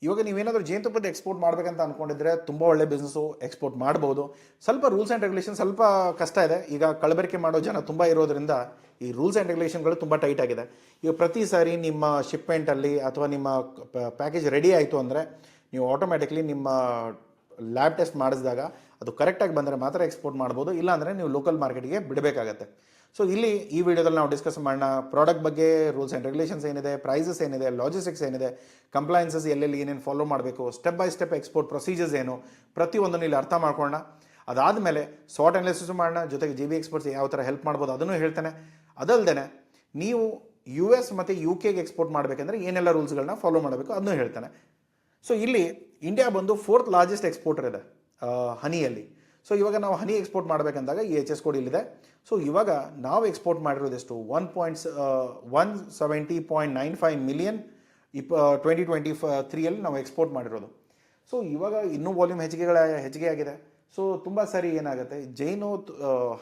ಇವಾಗ ನೀವೇನಾದರೂ ಜೇನುತುಪ್ಪದ ಎಕ್ಸ್ಪೋರ್ಟ್ ಮಾಡಬೇಕಂತ ಅಂದ್ಕೊಂಡಿದ್ರೆ ತುಂಬ ಒಳ್ಳೆ ಬಿಸ್ನೆಸ್ಸು, ಎಕ್ಸ್ಪೋರ್ಟ್ ಮಾಡ್ಬೋದು. ಸ್ವಲ್ಪ ರೂಲ್ಸ್ ಆ್ಯಂಡ್ ರೆಗ್ಯುಲೇಷನ್ ಸ್ವಲ್ಪ ಕಷ್ಟ ಇದೆ. ಈಗ ಕಲಬೆರಕೆ ಮಾಡೋ ಜನ ತುಂಬ ಇರೋದ್ರಿಂದ ಈ ರೂಲ್ಸ್ ಆ್ಯಂಡ್ ರೆಗ್ಯುಲೇಷನ್ಗಳು ತುಂಬ ಟೈಟ್ ಆಗಿದೆ. ಈಗ ಪ್ರತಿ ಸಾರಿ ನಿಮ್ಮ ಶಿಪ್ಮೆಂಟಲ್ಲಿ ಅಥವಾ ನಿಮ್ಮ ಪ್ಯಾಕೇಜ್ ರೆಡಿ ಆಯಿತು ಅಂದರೆ ನೀವು ಆಟೋಮ್ಯಾಟಿಕ್ಲಿ ನಿಮ್ಮ ಲ್ಯಾಬ್ ಟೆಸ್ಟ್ ಮಾಡಿಸಿದಾಗ ಅದು ಕರೆಕ್ಟಾಗಿ ಬಂದರೆ ಮಾತ್ರ ಎಕ್ಸ್ಪೋರ್ಟ್ ಮಾಡ್ಬೋದು, ಇಲ್ಲಾಂದರೆ ನೀವು ಲೋಕಲ್ ಮಾರ್ಕೆಟ್ಗೆ ಬಿಡಬೇಕಾಗತ್ತೆ. ಸೊ ಇಲ್ಲಿ ಈ ವಿಡಿಯೋದಲ್ಲಿ ನಾವು ಡಿಸ್ಕಸ್ ಮಾಡೋಣ ಪ್ರಾಡಕ್ಟ್ ಬಗ್ಗೆ, ರೂಲ್ಸ್ ಆ್ಯಂಡ್ ರೆಗ್ಯುಲೇಷನ್ಸ್ ಏನಿದೆ, ಪ್ರೈಸಸ್ ಏನಿದೆ, ಲಾಜಿಸ್ಟಿಕ್ಸ್ ಏನಿದೆ, ಕಂಪ್ಲೈನ್ಸಸ್ ಎಲ್ಲೆಲ್ಲಿ ಏನೇನು ಫಾಲೋ ಮಾಡಬೇಕು, step by step export procedures ಏನು, ಪ್ರತಿಯೊಂದನ್ನು ಇಲ್ಲಿ ಅರ್ಥ ಮಾಡ್ಕೊಳ್ಳೋಣ. ಅದಾದಮೇಲೆ ಸಾರ್ಟ್ ಅನಾಲಿಸಿಸ್ ಮಾಡೋಣ, ಜೊತೆಗೆ ಜಿ ಬಿ ಎಕ್ಸ್ಪರ್ಟ್ಸ್ ಯಾವ ಥರ ಹೆಲ್ಪ್ ಮಾಡ್ಬೋದು ಅದನ್ನು ಹೇಳ್ತೇನೆ. ಅದಲ್ಲದೆ ನೀವು ಯು ಎಸ್ ಮತ್ತು ಯು ಕೆಗೆ ಎಕ್ಸ್ಪೋರ್ಟ್ ಮಾಡಬೇಕಂದ್ರೆ ಏನೆಲ್ಲ ರೂಲ್ಸ್ಗಳನ್ನ ಫಾಲೋ ಮಾಡಬೇಕು ಅದನ್ನು ಹೇಳ್ತೇನೆ. ಸೊ ಇಲ್ಲಿ ಇಂಡಿಯಾ ಬಂದು 4th ಲಾರ್ಜೆಸ್ಟ್ ಎಕ್ಸ್ಪೋರ್ಟರ್ ಇದೆ ಹನಿಯಲ್ಲಿ. ಸೊ ಇವಾಗ ನಾವು ಹನಿ ಎಕ್ಸ್ಪೋರ್ಟ್ ಮಾಡಬೇಕಂದಾಗ ಈ ಎಚ್ ಎಸ್ ಕೋಡ್ ಇಲ್ಲಿದೆ. ಸೊ ಇವಾಗ ನಾವು ಎಕ್ಸ್ಪೋರ್ಟ್ ಮಾಡಿರೋದೆಷ್ಟು 170.95 ಮಿಲಿಯನ್ 2023 ನಾವು ಎಕ್ಸ್ಪೋರ್ಟ್ ಮಾಡಿರೋದು. ಸೊ ಇವಾಗ ಇನ್ನೂ ವಾಲ್ಯೂಮ್ ಹೆಚ್ಚಿಗೆ ಆಗಿದೆ. ಸೊ ತುಂಬ ಸಾರಿ ಏನಾಗುತ್ತೆ, ಜೈನು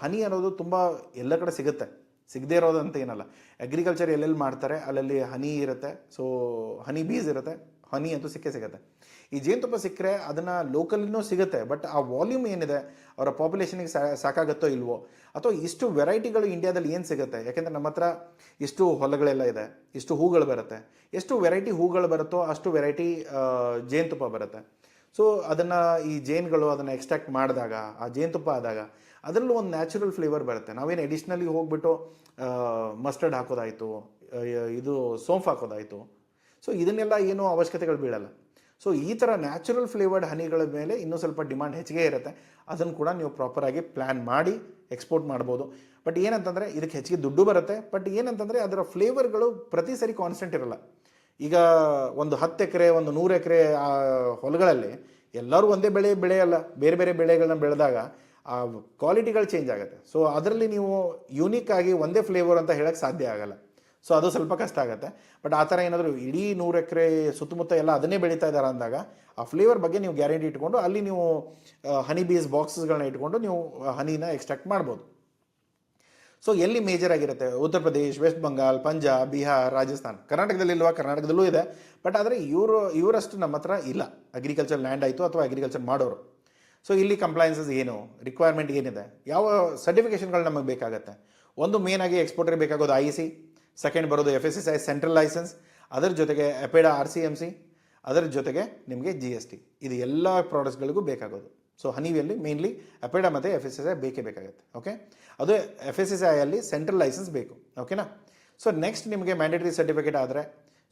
ಹನಿ ಅನ್ನೋದು ತುಂಬ ಎಲ್ಲ ಕಡೆ ಸಿಗದೇ ಇರೋದಂತ ಏನಲ್ಲ. ಅಗ್ರಿಕಲ್ಚರ್ ಎಲ್ಲೆಲ್ಲಿ ಮಾಡ್ತಾರೆ ಅಲ್ಲಲ್ಲಿ ಹನಿ ಇರುತ್ತೆ. ಸೊ ಹನಿ ಬೀಸ್ ಇರುತ್ತೆ, ಹನಿ ಅಂತೂ ಸಿಗುತ್ತೆ. ಈ ಜೇನುತುಪ್ಪ ಸಿಕ್ಕರೆ ಅದನ್ನು ಲೋಕಲಿನೂ ಸಿಗುತ್ತೆ, ಬಟ್ ಆ ವಾಲ್ಯೂಮ್ ಏನಿದೆ ಅವರ ಪಾಪ್ಯುಲೇಷನ್ಗೆ ಸಾಕಾಗುತ್ತೋ ಇಲ್ವೋ, ಅಥವಾ ಇಷ್ಟು ವೆರೈಟಿಗಳು ಇಂಡಿಯಾದಲ್ಲಿ ಏನು ಸಿಗುತ್ತೆ. ಯಾಕೆಂದರೆ ನಮ್ಮ ಹತ್ರ ಇಷ್ಟು ಹೊಲಗಳೆಲ್ಲ ಇದೆ, ಇಷ್ಟು ಹೂಗಳು ಬರುತ್ತೆ, ಎಷ್ಟು ವೆರೈಟಿ ಹೂಗಳು ಬರುತ್ತೋ ಅಷ್ಟು ವೆರೈಟಿ ಜೇನುತುಪ್ಪ ಬರುತ್ತೆ. ಸೊ ಅದನ್ನು ಈ ಜೇನುಗಳು ಅದನ್ನು ಎಕ್ಸ್ಟ್ರಾಕ್ಟ್ ಮಾಡಿದಾಗ ಆ ಜೇನುತುಪ್ಪ ಆದಾಗ ಅದರಲ್ಲೂ ಒಂದು ನ್ಯಾಚುರಲ್ ಫ್ಲೇವರ್ ಬರುತ್ತೆ. ನಾವೇನು ಎಡಿಷ್ನಲಿ ಹೋಗ್ಬಿಟ್ಟು ಮಸ್ಟರ್ಡ್ ಹಾಕೋದಾಯಿತು, ಇದು ಸೋಂಫ್ ಹಾಕೋದಾಯಿತು, ಸೊ ಇದನ್ನೆಲ್ಲ ಏನೂ ಅವಶ್ಯಕತೆಗಳು ಬೀಳಲ್ಲ. ಸೊ ಈ ಥರ ನ್ಯಾಚುರಲ್ ಫ್ಲೇವರ್ಡ್ ಹನಿಗಳ ಮೇಲೆ ಇನ್ನೂ ಸ್ವಲ್ಪ ಡಿಮಾಂಡ್ ಹೆಚ್ಚಿಗೆ ಇರುತ್ತೆ. ಅದನ್ನು ಕೂಡ ನೀವು ಪ್ರಾಪರಾಗಿ ಪ್ಲ್ಯಾನ್ ಮಾಡಿ ಎಕ್ಸ್ಪೋರ್ಟ್ ಮಾಡ್ಬೋದು. ಬಟ್ ಏನಂತಂದರೆ ಇದಕ್ಕೆ ಹೆಚ್ಚಿಗೆ ದುಡ್ಡು ಬರುತ್ತೆ. ಬಟ್ ಏನಂತಂದರೆ ಅದರ ಫ್ಲೇವರ್ಗಳು ಪ್ರತಿ ಸರಿ ಕಾನ್ಸ್ಟೆಂಟ್ ಇರಲ್ಲ. ಈಗ ಒಂದು 10 ಎಕರೆ, ಒಂದು 100 ಎಕರೆ ಹೊಲಗಳಲ್ಲಿ ಎಲ್ಲರೂ ಒಂದೇ ಬೆಳೆಯಲ್ಲ, ಬೇರೆ ಬೇರೆ ಬೆಳೆಗಳನ್ನ ಬೆಳೆದಾಗ ಆ ಕ್ವಾಲಿಟಿಗಳು ಚೇಂಜ್ ಆಗುತ್ತೆ. ಸೊ ಅದರಲ್ಲಿ ನೀವು ಯೂನಿಕ್ ಆಗಿ ಒಂದೇ ಫ್ಲೇವರ್ ಅಂತ ಹೇಳಕ್ಕೆ ಸಾಧ್ಯ ಆಗಲ್ಲ. ಸೊ ಅದು ಸ್ವಲ್ಪ ಕಷ್ಟ ಆಗುತ್ತೆ. ಬಟ್ ಆ ಥರ ಏನಾದರೂ ಇಡೀ 100 ಎಕರೆ ಸುತ್ತಮುತ್ತ ಎಲ್ಲ ಅದನ್ನೇ ಬೆಳೀತಾ ಇದ್ದಾರೆ ಅಂದಾಗ ಆ ಫ್ಲೇವರ್ ಬಗ್ಗೆ ನೀವು ಗ್ಯಾರಂಟಿ ಇಟ್ಕೊಂಡು ಅಲ್ಲಿ ನೀವು ಹನಿ ಬೀಸ್ ಬಾಕ್ಸಸ್ಗಳನ್ನ ಇಟ್ಕೊಂಡು ನೀವು ಹನಿನ ಎಕ್ಸ್ಟ್ರಾಕ್ಟ್ ಮಾಡ್ಬೋದು. ಸೊ ಎಲ್ಲಿ ಮೇಜರ್ ಆಗಿರುತ್ತೆ, ಉತ್ತರ ಪ್ರದೇಶ್, ವೆಸ್ಟ್ ಬಂಗಾಲ್, ಪಂಜಾಬ್, ಬಿಹಾರ್, ರಾಜಸ್ಥಾನ್. ಕರ್ನಾಟಕದಲ್ಲಿಲ್ವಾ? ಕರ್ನಾಟಕದಲ್ಲೂ ಇದೆ. ಬಟ್ ಆದರೆ ಇವರಷ್ಟು ನಮ್ಮ ಹತ್ರ ಇಲ್ಲ. ಅಗ್ರಿಕಲ್ಚರ್ ಲ್ಯಾಂಡ್ ಆಯಿತು ಅಥವಾ ಅಗ್ರಿಕಲ್ಚರ್ ಮಾಡೋರು. ಸೊ ಇಲ್ಲಿ ಕಂಪ್ಲೈನ್ಸಸ್ ಏನು, ರಿಕ್ವೈರ್ಮೆಂಟ್ ಏನಿದೆ, ಯಾವ ಸರ್ಟಿಫಿಕೇಷನ್ಗಳು ನಮಗೆ ಬೇಕಾಗುತ್ತೆ. ಒಂದು ಮೇನಾಗಿ ಎಕ್ಸ್ಪೋರ್ಟರ್ ಬೇಕಾಗೋದು IEC, ಸೆಕೆಂಡ್ ಬರೋದು FSSAI ಸೆಂಟ್ರಲ್ ಲೈಸೆನ್ಸ್, ಅದರ ಜೊತೆಗೆ ಎಪೆಡಾ RCMC, ಅದರ ಜೊತೆಗೆ ನಿಮಗೆ GST. ಇದು ಎಲ್ಲ ಪ್ರಾಡಕ್ಟ್ಸ್ಗಳಿಗೂ ಬೇಕಾಗೋದು. ಸೊ ಹನಿವಿಯಲ್ಲಿ ಮೇನ್ಲಿ ಎಪೆಡಾ ಮತ್ತು FSSAI ಬೇಕಾಗುತ್ತೆ. ಓಕೆ, ಅದು FSSAI ಅಲ್ಲಿ ಸೆಂಟ್ರಲ್ ಲೈಸೆನ್ಸ್ ಬೇಕು. ಓಕೆನಾ? ಸೊ ನೆಕ್ಸ್ಟ್ ನಿಮಗೆ ಮ್ಯಾಂಡೇಟರಿ ಸರ್ಟಿಫಿಕೇಟ್ ಆದರೆ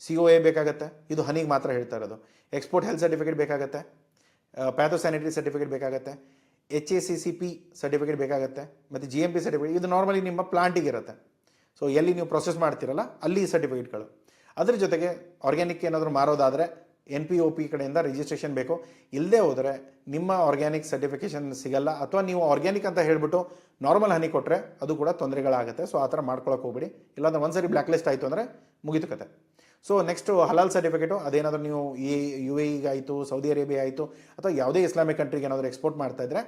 COA ಬೇಕಾಗುತ್ತೆ. ಇದು ಹನಿಗೆ ಮಾತ್ರ ಹೇಳ್ತಾ ಇರೋದು. ಎಕ್ಸ್ಪೋರ್ಟ್ ಹೆಲ್ತ್ ಸರ್ಟಿಫಿಕೇಟ್ ಬೇಕಾಗುತ್ತೆ, ಪ್ಯಾಥೋಸ್ಯಾನಿಟರಿ ಸರ್ಟಿಫಿಕೇಟ್ ಬೇಕಾಗುತ್ತೆ, HACCP ಸರ್ಟಿಫಿಕೇಟ್ ಬೇಕಾಗುತ್ತೆ, ಮತ್ತು GMP ಸರ್ಟಿಫಿಕೇಟ್. ಇದು ನಾರ್ಮಲಿ ನಿಮ್ಮ ಪ್ಲಾಂಟಿಗೆ ಇರುತ್ತೆ. ಸೊ ಎಲ್ಲಿ ನೀವು ಪ್ರೊಸೆಸ್ ಮಾಡ್ತಿರಲ್ಲ ಅಲ್ಲಿ ಸರ್ಟಿಫಿಕೇಟ್ಗಳು. ಅದ್ರ ಜೊತೆಗೆ ಆರ್ಗ್ಯಾನಿಕ್ ಏನಾದರೂ ಮಾರೋದಾದರೆ NPOP ಕಡೆಯಿಂದ ರಿಜಿಸ್ಟ್ರೇಷನ್ ಬೇಕು. ಇಲ್ಲದೆ ಹೋದರೆ ನಿಮ್ಮ ಆರ್ಗ್ಯಾನಿಕ್ ಸರ್ಟಿಫಿಕೇಷನ್ ಸಿಗಲ್ಲ. ಅಥವಾ ನೀವು ಆರ್ಗ್ಯಾನಿಕ್ ಅಂತ ಹೇಳಿಬಿಟ್ಟು ನಾರ್ಮಲ್ ಹನಿ ಕೊಟ್ಟರೆ ಅದು ಕೂಡ ತೊಂದರೆಗಳಾಗುತ್ತೆ. ಸೊ ಆ ಥರ ಮಾಡ್ಕೊಳಕ್ಕೆ ಹೋಗ್ಬಿಡಿ. ಇಲ್ಲಾಂದ್ರೆ ಒಂದ್ಸರಿ ಬ್ಲ್ಯಾಕ್ ಲಿಸ್ಟ್ ಆಯಿತು ಅಂದರೆ ಮುಗಿತು ಕತೆ. ಸೊ ನೆಕ್ಸ್ಟು ಹಲಾಲ್ ಸರ್ಟಿಫಿಕೇಟು, ಅದೇನಾದರೂ ನೀವು UAE ಆಯಿತು, ಸೌದಿ ಅರೇಬಿಯಾ ಆಯಿತು, ಅಥವಾ ಯಾವುದೇ ಇಸ್ಲಾಮಿಕ್ ಕಂಟ್ರಿಗೆ ಏನಾದರೂ ಎಕ್ಸ್ಪೋರ್ಟ್ ಮಾಡ್ತಾ ಇದ್ದರೆ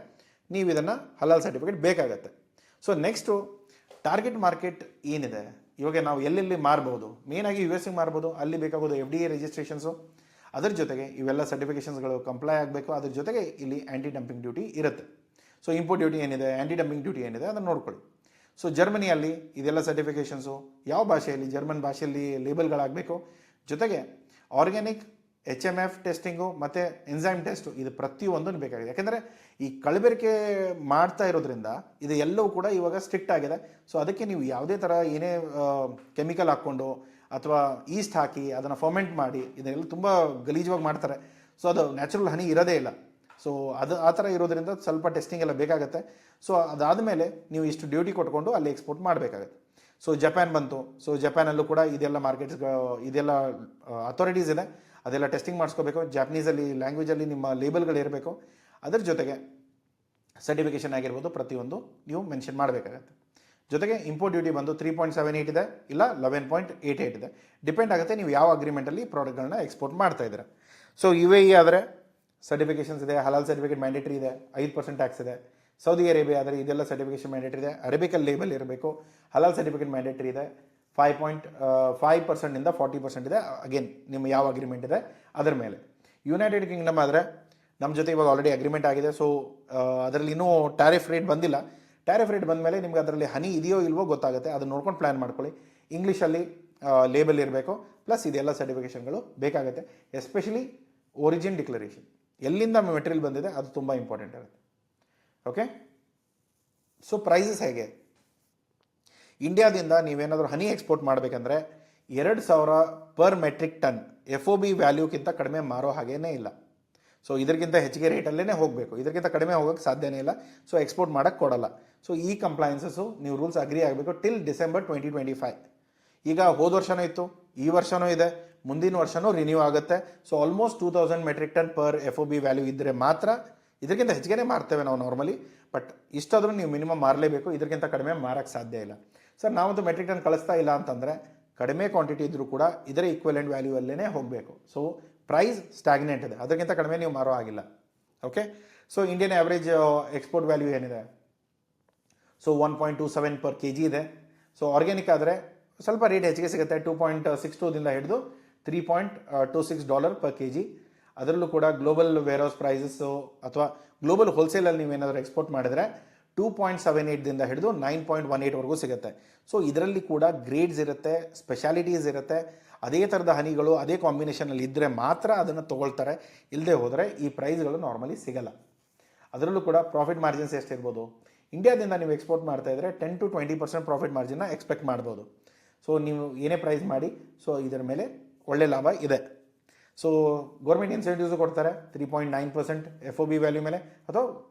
ನೀವು ಇದನ್ನು ಹಲಾಲ್ ಸರ್ಟಿಫಿಕೇಟ್ ಬೇಕಾಗತ್ತೆ. ಸೊ ನೆಕ್ಸ್ಟು ಟಾರ್ಗೆಟ್ ಮಾರ್ಕೆಟ್ ಏನಿದೆ, ಇವಾಗ ನಾವು ಎಲ್ಲೆಲ್ಲಿ ಮಾರ್ಬೋದು, ಮೇನಾಗಿ US ಗೆ ಮಾರ್ಬೋದು. ಅಲ್ಲಿ ಬೇಕಾಗೋದು FDA ರಿಜಿಸ್ಟ್ರೇಷನ್ಸು, ಅದರ ಜೊತೆಗೆ ಇವೆಲ್ಲ ಸರ್ಟಿಫಿಕೇಷನ್ಸ್ಗಳು ಕಂಪ್ಲೈ ಆಗಬೇಕು. ಅದ್ರ ಜೊತೆಗೆ ಇಲ್ಲಿ ಆ್ಯಂಟಿ ಡಂಪಿಂಗ್ ಡ್ಯೂಟಿ ಇರುತ್ತೆ. ಸೊ ಇಂಪೋರ್ಟ್ ಡ್ಯೂಟಿ ಏನಿದೆ, ಆ್ಯಂಟಿ ಡಂಪಿಂಗ್ ಡ್ಯೂಟಿ ಏನಿದೆ ಅದನ್ನು ನೋಡ್ಕೊಳ್ಳಿ. ಸೊ ಜರ್ಮನಿಯಲ್ಲಿ ಇದೆಲ್ಲ ಸರ್ಟಿಫಿಕೇಷನ್ಸು ಯಾವ ಭಾಷೆಯಲ್ಲಿ, ಜರ್ಮನ್ ಭಾಷೆಯಲ್ಲಿ ಲೇಬಲ್ಗಳಾಗಬೇಕು. ಜೊತೆಗೆ ಆರ್ಗ್ಯಾನಿಕ್ HMF ಟೆಸ್ಟಿಂಗು ಮತ್ತು ಎನ್ಸೈಮ್ ಟೆಸ್ಟು, ಇದು ಪ್ರತಿಯೊಂದನ್ನು ಬೇಕಾಗಿದೆ. ಯಾಕೆಂದರೆ ಈ ಕಲಬೆರಕೆ ಮಾಡ್ತಾ ಇರೋದ್ರಿಂದ ಇದು ಎಲ್ಲವೂ ಕೂಡ ಇವಾಗ ಸ್ಟ್ರಿಕ್ಟ್ ಆಗಿದೆ. ಸೊ ಅದಕ್ಕೆ ನೀವು ಯಾವುದೇ ಥರ ಏನೇ ಕೆಮಿಕಲ್ ಹಾಕ್ಕೊಂಡು ಅಥವಾ ಈಸ್ಟ್ ಹಾಕಿ ಅದನ್ನು ಫರ್ಮೆಂಟ್ ಮಾಡಿ ಇದನ್ನೆಲ್ಲ ತುಂಬ ಗಲೀಜವಾಗಿ ಮಾಡ್ತಾರೆ. ಸೊ ಅದು ನ್ಯಾಚುರಲ್ ಹನಿ ಇರೋದೇ ಇಲ್ಲ. ಸೊ ಅದು ಆ ಥರ ಇರೋದ್ರಿಂದ ಸ್ವಲ್ಪ ಟೆಸ್ಟಿಂಗ್ ಎಲ್ಲ ಬೇಕಾಗುತ್ತೆ. ಸೊ ಅದಾದಮೇಲೆ ನೀವು ಇಷ್ಟು ಡ್ಯೂಟಿ ಕೊಟ್ಕೊಂಡು ಅಲ್ಲಿ ಎಕ್ಸ್ಪೋರ್ಟ್ ಮಾಡಬೇಕಾಗುತ್ತೆ. ಸೊ ಜಪಾನ್ ಬಂತು. ಸೊ ಜಪಾನಲ್ಲೂ ಕೂಡ ಇದೆಲ್ಲ ಮಾರ್ಕೆಟ್ಸ್, ಇದೆಲ್ಲ ಅಥಾರಿಟೀಸ್ ಇದೆ, ಅದೆಲ್ಲ ಟೆಸ್ಟಿಂಗ್ ಮಾಡಿಸ್ಕೋಬೇಕು. ಜಾಪನೀಸಲ್ಲಿ ಲ್ಯಾಂಗ್ವೇಜಲ್ಲಿ ನಿಮ್ಮ ಲೇಬಲ್ಗಳು ಇರಬೇಕು. ಅದರ ಜೊತೆಗೆ ಸರ್ಟಿಫಿಕೇಷನ್ ಆಗಿರ್ಬೋದು ಪ್ರತಿಯೊಂದು ನೀವು ಮೆನ್ಷನ್ ಮಾಡಬೇಕಾಗತ್ತೆ. ಜೊತೆಗೆ ಇಂಪೋರ್ಟ್ ಡ್ಯೂಟಿ ಬಂದು 3.78 ಇದೆ, ಇಲ್ಲ 11.88 ಇದೆ. ಡಿಪೆಂಡ್ ಆಗುತ್ತೆ ನೀವು ಯಾವ ಅಗ್ರಿಮೆಂಟಲ್ಲಿ ಪ್ರಾಡಕ್ಟ್ಗಳನ್ನ ಎಕ್ಸ್ಪೋರ್ಟ್ ಮಾಡ್ತಾ ಇದ್ದೀರಾ. ಸೊ UAE ಆದರೆ ಸರ್ಟಿಫಿಕೇಷನ್ಸ್ ಇದೆ, ಹಲಾಲ್ ಸರ್ಟಿಫಿಕೇಟ್ ಮ್ಯಾಂಡೇಟರಿ ಇದೆ, 5% ಟ್ಯಾಕ್ಸ್ ಇದೆ. ಸೌದಿ ಅರೇಬಿಯಾ ಆದರೆ ಇದೆಲ್ಲ ಸರ್ಟಿಫಿಕೇಷನ್ ಮ್ಯಾಂಡೇಟರಿ ಇದೆ, ಅರೇಬಿಕಲ್ ಲೇಬಲ್ ಇರಬೇಕು, ಹಲಾಲ್ ಸರ್ಟಿಫಿಕೇಟ್ ಮ್ಯಾಂಡೇಟರಿ ಇದೆ, 5.5% 40% ಇದೆ. ಅಗೇನ್ ನಿಮ್ಮ ಯಾವ ಅಗ್ರಿಮೆಂಟ್ ಇದೆ ಅದರ ಮೇಲೆ. ಯುನೈಟೆಡ್ ಕಿಂಗ್ಡಮ್ ಆದರೆ ನಮ್ಮ ಜೊತೆ ಇವಾಗ ಆಲ್ರೆಡಿ ಅಗ್ರಿಮೆಂಟ್ ಆಗಿದೆ. ಸೊ ಅದರಲ್ಲಿ ಇನ್ನೂ ಟ್ಯಾರಿಫ್ ರೇಟ್ ಬಂದಿಲ್ಲ. ಟ್ಯಾರಿಫ್ ರೇಟ್ ಬಂದ ಮೇಲೆ ನಿಮ್ಗೆ ಅದರಲ್ಲಿ ಹನಿ ಇದೆಯೋ ಇಲ್ವೋ ಗೊತ್ತಾಗುತ್ತೆ. ಅದನ್ನು ನೋಡ್ಕೊಂಡು ಪ್ಲ್ಯಾನ್ ಮಾಡ್ಕೊಳ್ಳಿ. ಇಂಗ್ಲೀಷಲ್ಲಿ ಲೇಬಲ್ ಇರಬೇಕು, ಪ್ಲಸ್ ಇದೆಲ್ಲ ಸರ್ಟಿಫಿಕೇಷನ್ಗಳು ಬೇಕಾಗುತ್ತೆ. ಎಸ್ಪೆಷಲಿ ಒರಿಜಿನ್ ಡಿಕ್ಲರೇಷನ್, ಎಲ್ಲಿಂದ ಮೆಟೀರಿಯಲ್ ಬಂದಿದೆ ಅದು ತುಂಬ ಇಂಪಾರ್ಟೆಂಟ್ ಆಗುತ್ತೆ. ಓಕೆ, ಸೊ ಪ್ರೈಸಸ್ ಹೇಗೆ? ಇಂಡಿಯಾದಿಂದ ನೀವೇನಾದರೂ ಹನಿ ಎಕ್ಸ್ಪೋರ್ಟ್ ಮಾಡಬೇಕಂದ್ರೆ 2,000 ಪರ್ ಮೆಟ್ರಿಕ್ ಟನ್ FOB ವ್ಯಾಲ್ಯೂಕ್ಕಿಂತ ಕಡಿಮೆ ಮಾರೋ ಹಾಗೇನೇ ಇಲ್ಲ. ಸೊ ಇದಕ್ಕಿಂತ ಹೆಚ್ಚಿಗೆ ರೇಟಲ್ಲೇ ಹೋಗಬೇಕು, ಇದಕ್ಕಿಂತ ಕಡಿಮೆ ಹೋಗೋಕ್ಕೆ ಸಾಧ್ಯನೇ ಇಲ್ಲ. ಸೊ ಎಕ್ಸ್ಪೋರ್ಟ್ ಮಾಡೋಕ್ಕೆ ಕೊಡಲ್ಲ. ಸೊ ಈ ಕಂಪ್ಲೈನ್ಸಸ್ಸು ನೀವು ರೂಲ್ಸ್ ಅಗ್ರಿ ಆಗಬೇಕು ಟಿಲ್ ಡಿಸೆಂಬರ್ 2025. ಈಗ ಹೋದ ವರ್ಷನೂ ಇತ್ತು, ಈ ವರ್ಷನೂ ಇದೆ, ಮುಂದಿನ ವರ್ಷನೂ ರಿನ್ಯೂ ಆಗುತ್ತೆ. So almost 2,000 metric ton per FOB value ಇದ್ದರೆ ಮಾತ್ರ, ಇದಕ್ಕಿಂತ ಹೆಚ್ಚಿಗೆ ಮಾರ್ತೇವೆ ನಾವು ನಾರ್ಮಲಿ, ಬಟ್ ಇಷ್ಟಾದರೂ ನೀವು ಮಿನಿಮಮ್ ಮಾರಲೇಬೇಕು, ಇದಕ್ಕಿಂತ ಕಡಿಮೆ ಮಾರಕ್ಕೆ ಸಾಧ್ಯ ಇಲ್ಲ. ಸರ್ ನಾವಂತೂ ಮೆಟ್ರಿಕ್ ಟನ್ ಕಳಿಸ್ತಾ ಇಲ್ಲ ಅಂತಂದರೆ ಕಡಿಮೆ ಕ್ವಾಂಟಿಟಿ ಇದ್ದರೂ ಕೂಡ ಇದರ ಈಕ್ವಲೆಂಟ್ ವ್ಯಾಲ್ಯೂ ಅಲ್ಲೇ ಹೋಗಬೇಕು. ಸೊ ಪ್ರೈಸ್ ಸ್ಟಾಗ್ನೆಂಟ್ ಇದೆ, ಅದಕ್ಕಿಂತ ಕಡಿಮೆ ನೀವು ಮಾರೋ ಆಗಿಲ್ಲ. Okay, so Indian average export value ಏನಿದೆ? ಸೊ 1.27 ಪರ್ kg ಇದೆ. ಸೊ ಆರ್ಗ್ಯಾನಿಕ್ ಆದರೆ ಸ್ವಲ್ಪ ರೇಟ್ ಹೆಚ್ಚಿಗೆ ಸಿಗುತ್ತೆ, 2.62ದಿಂದ ಹಿಡಿದು $3.26 ಪರ್ kg. ಅದರಲ್ಲೂ ಕೂಡ ಗ್ಲೋಬಲ್ ವೇರ್ಹೌಸ್ ಪ್ರೈಸಸ್ಸು ಅಥವಾ ಗ್ಲೋಬಲ್ ಹೋಲ್ಸೇಲಲ್ಲಿ ನೀವೇನಾದರೂ ಎಕ್ಸ್ಪೋರ್ಟ್ ಮಾಡಿದರೆ 2.78ದಿಂದ ಹಿಡಿದು 9.18ವರೆಗೂ ಸಿಗುತ್ತೆ. ಸೊ ಇದರಲ್ಲಿ ಕೂಡ ಗ್ರೇಡ್ಸ್ ಇರುತ್ತೆ, ಸ್ಪೆಷಾಲಿಟೀಸ್ ಇರುತ್ತೆ. ಅದೇ ಥರದ ಹನಿಗಳು ಅದೇ ಕಾಂಬಿನೇಷನಲ್ಲಿ ಇದ್ದರೆ ಮಾತ್ರ ಅದನ್ನು ತೊಗೊಳ್ತಾರೆ, ಇಲ್ಲದೆ ಹೋದರೆ ಈ ಪ್ರೈಸ್ಗಳು ನಾರ್ಮಲಿ ಸಿಗಲ್ಲ. ಅದರಲ್ಲೂ ಕೂಡ ಪ್ರಾಫಿಟ್ ಮಾರ್ಜಿನ್ಸ್ ಎಷ್ಟಿರ್ಬೋದು? ಇಂಡಿಯಾದಿಂದ ನೀವು ಎಕ್ಸ್ಪೋರ್ಟ್ ಮಾಡ್ತಾ ಇದ್ದರೆ 10 to 20% ಪ್ರಾಫಿಟ್ ಮಾರ್ಜಿನ್ನ ಎಕ್ಸ್ಪೆಕ್ಟ್ ಮಾಡ್ಬೋದು. ಸೊ ನೀವು ಏನೇ ಪ್ರೈಸ್ ಮಾಡಿ, ಸೊ ಇದರ ಮೇಲೆ ಒಳ್ಳೆ ಲಾಭ ಇದೆ. ಸೊ ಗೌರ್ಮೆಂಟ್ ಇನ್ಸೆಂಟಿವ್ಸು ಕೊಡ್ತಾರೆ 3.9% FOB ವ್ಯಾಲ್ಯೂ ಮೇಲೆ ಅಥವಾ